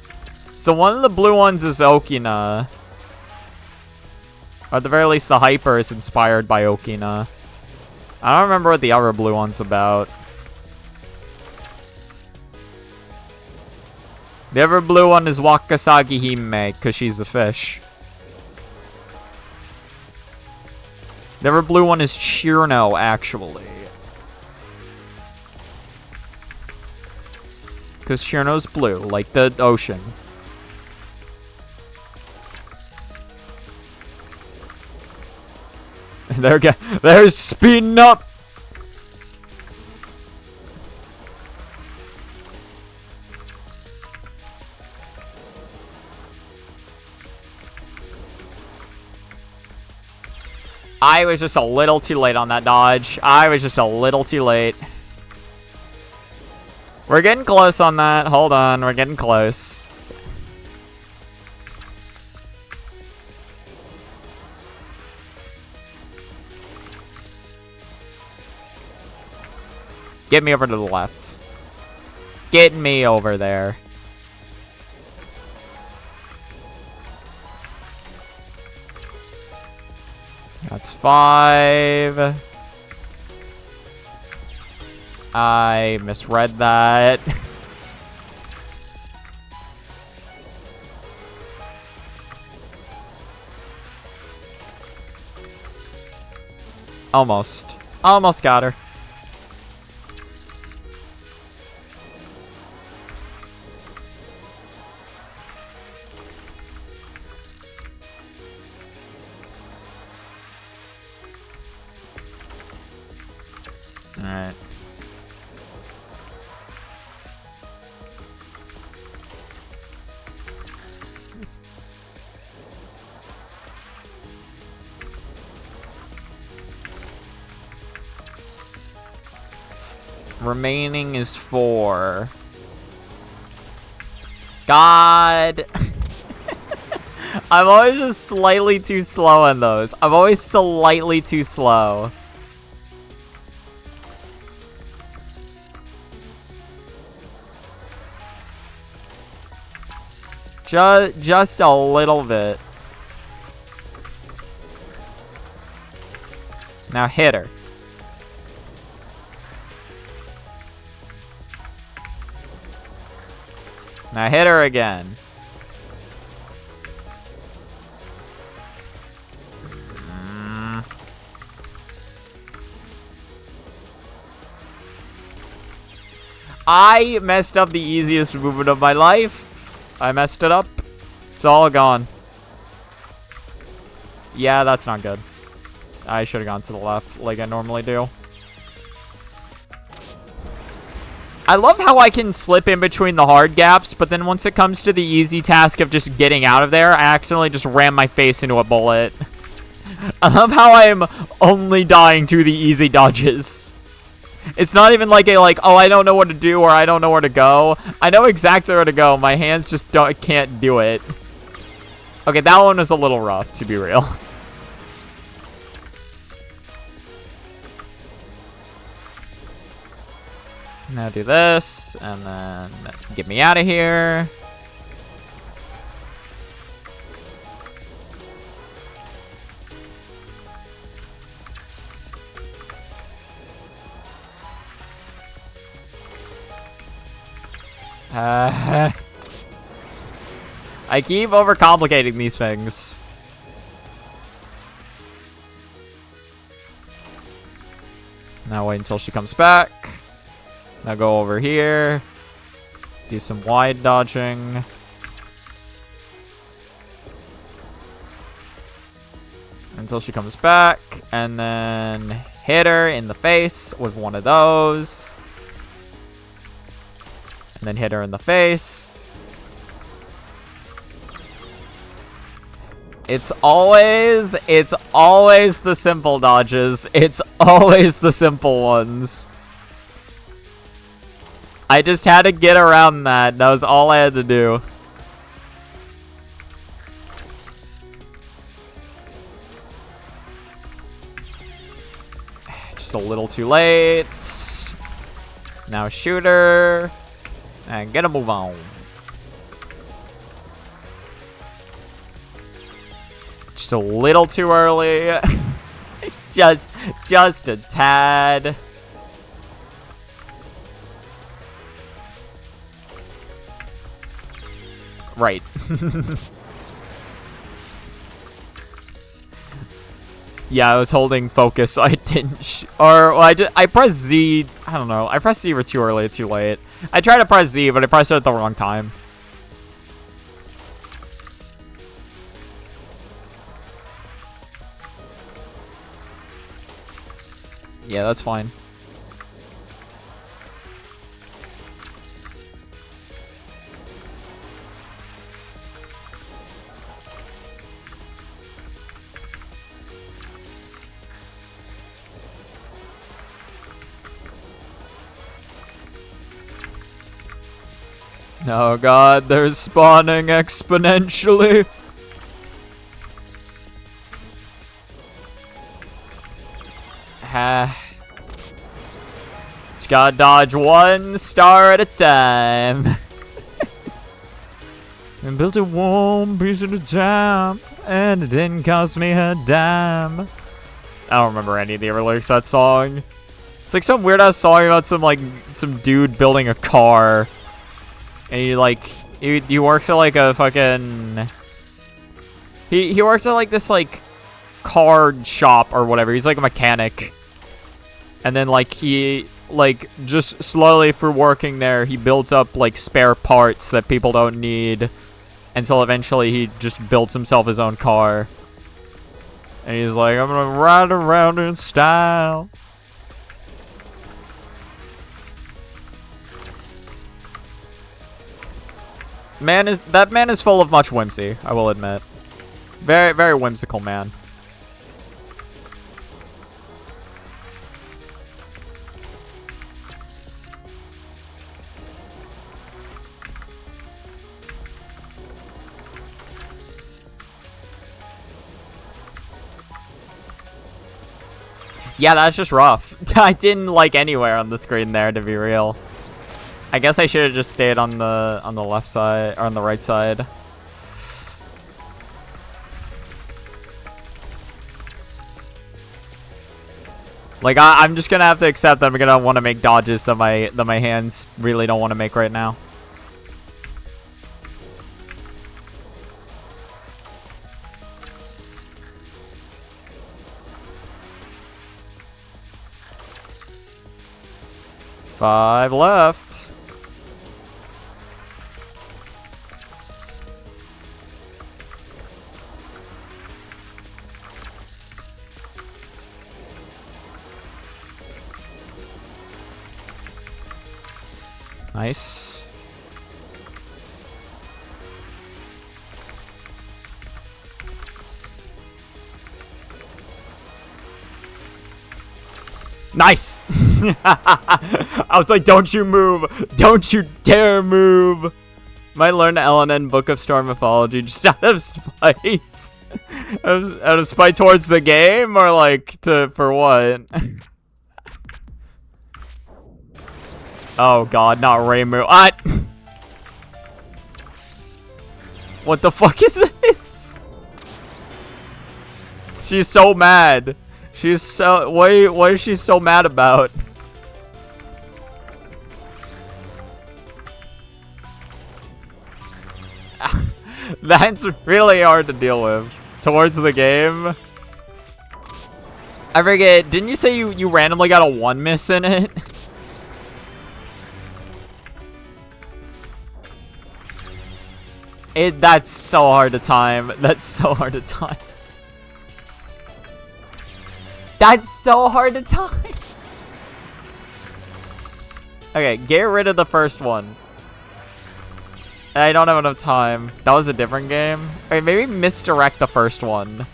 one of the blue ones is Okina. Or at the very least, the Hyper is inspired by Okina. I don't remember what the other blue one's about. The other blue one is Wakasagi Hime, because she's a fish. The other blue one is Chirno, actually. Because Chirno's blue, like the ocean. They're speeding up. I was just a little too late on that dodge. I was just a little too late. We're getting close on that. Hold on, we're getting close. Get me over to the left. Get me over there. That's 5. I misread that. Almost. Almost got her. Alright. Remaining is 4. God. I'm always just slightly too slow on those. I'm always slightly too slow. Just a little bit. Now hit her. Now hit her again. I messed up the easiest movement of my life. I messed it up. It's all gone. Yeah, that's not good. I should have gone to the left like I normally do. I love how I can slip in between the hard gaps, but then once it comes to the easy task of just getting out of there, I accidentally just ram my face into a bullet. I love how I am only dying to the easy dodges. It's not even like a oh, I don't know what to do or I don't know where to go. I know exactly where to go. My hands just can't do it. Okay, that one was a little rough, to be real. Now do this, and then get me out of here. I keep overcomplicating these things. Now wait until she comes back. Now go over here. Do some wide dodging. Until she comes back. And then hit her in the face with one of those. And then hit her in the face. It's always the simple dodges. It's always the simple ones. I just had to get around that. That was all I had to do. Just a little too late. Now shoot her. And get a move on. Just a little too early. just a tad. Right. Yeah, I was holding focus, so I didn't. Well, I pressed Z. I don't know. I pressed Z either too early or too late. I tried to press Z, but I pressed it at the wrong time. Yeah, that's fine. Oh god, they're spawning exponentially. Just gotta dodge one star at a time. And built a warm piece at a time, and it didn't cost me a dime. I don't remember any of the lyrics to that song. It's like some weird ass song about some dude building a car. And he works at like a fucking... He works at like this like car shop or whatever. He's like a mechanic. And then like he like just slowly for working there, he builds up like spare parts that people don't need. Until eventually he just builds himself his own car. And he's like, I'm gonna ride around in style. That man is full of much whimsy, I will admit. Very, very whimsical man. Yeah, that's just rough. I didn't like anywhere on the screen there, to be real. I guess I should have just stayed on the left side or on the right side. Like I'm just gonna have to accept that I'm gonna want to make dodges that my hands really don't want to make right now. Five left. Nice. Nice! I was like, don't you move! Don't you dare move! Might learn the LNN Book of Star Mythology just out of spite. out of spite towards the game, or like for what? Oh god, not Reimu. What the fuck is this? She's so mad. She's so... What is she so mad about? That's really hard to deal with. Towards the game. I forget, didn't you say you randomly got a 1 miss in it? That's so hard to time. That's so hard to time. That's so hard to time. Okay, get rid of the first one. I don't have enough time. That was a different game. Okay, maybe misdirect the first one.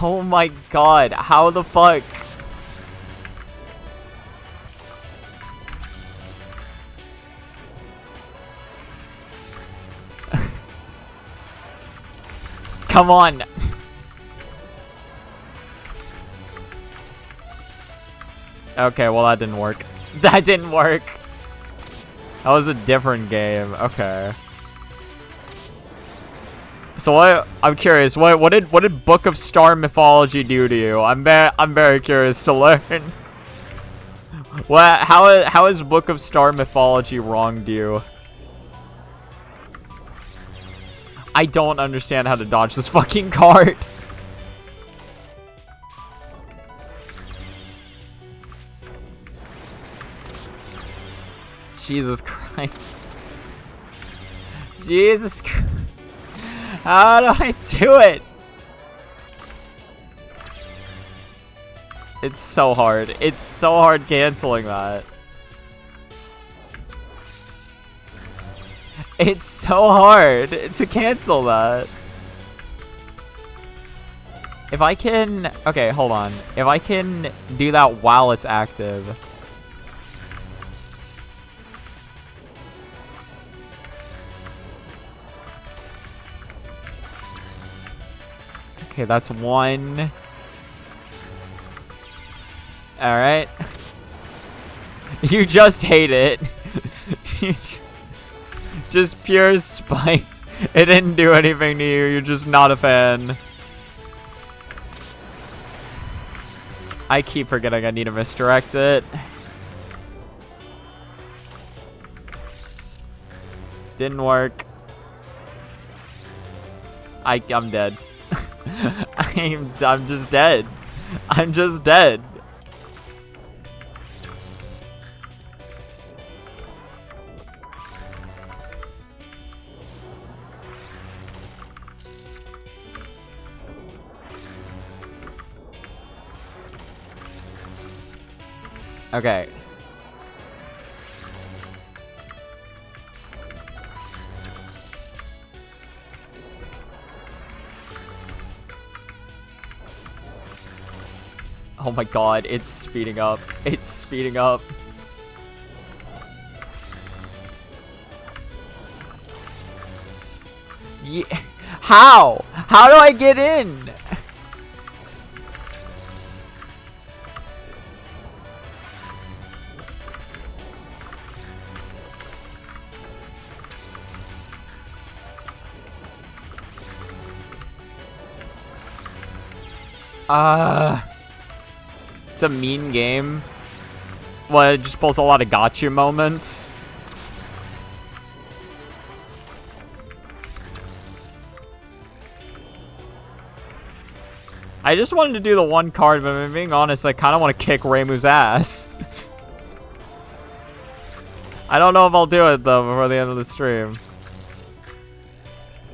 Oh my god, how the fuck? Come on. Okay, well that didn't work. That didn't work. That was a different game. Okay. So I'm curious. What did Book of Star Mythology do to you? I'm very curious to learn. How has Book of Star Mythology wronged you? I don't understand how to dodge this fucking card. Jesus Christ. Jesus Christ. How do I do it? It's so hard. It's so hard canceling that. It's so hard to cancel that. If I can... Okay, hold on. If I can do that while it's active. Okay, that's one. Alright. You just hate it. Just pure spite. It didn't do anything to you. You're just not a fan. I keep forgetting I need to misdirect it. Didn't work. I'm dead. I'm just dead. I'm just dead. Okay. Oh my god, it's speeding up. It's speeding up. Yeah. How? How do I get in? It's a mean game. Well, it just pulls a lot of gotcha moments. I just wanted to do the one card, but if I'm being honest, I kind of want to kick Reimu's ass. I don't know if I'll do it, though, before the end of the stream.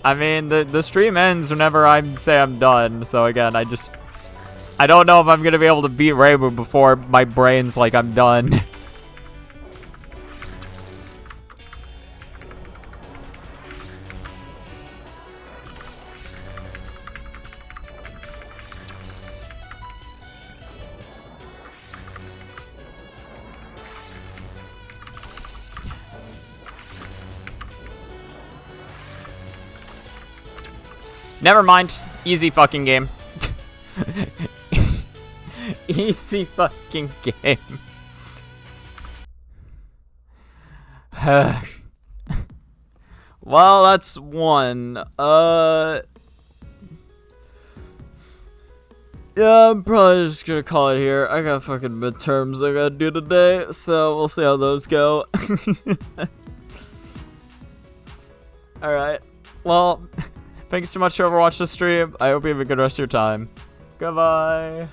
I mean, the stream ends whenever I say I'm done, so again, I don't know if I'm gonna be able to beat Reimu before my brain's like I'm done. Never mind. Easy fucking game. Easy fucking game. Well, that's one. Yeah, I'm probably just gonna call it here. I got fucking midterms I gotta do today, so we'll see how those go. Alright. Well, thanks so much for watching the stream. I hope you have a good rest of your time. Goodbye.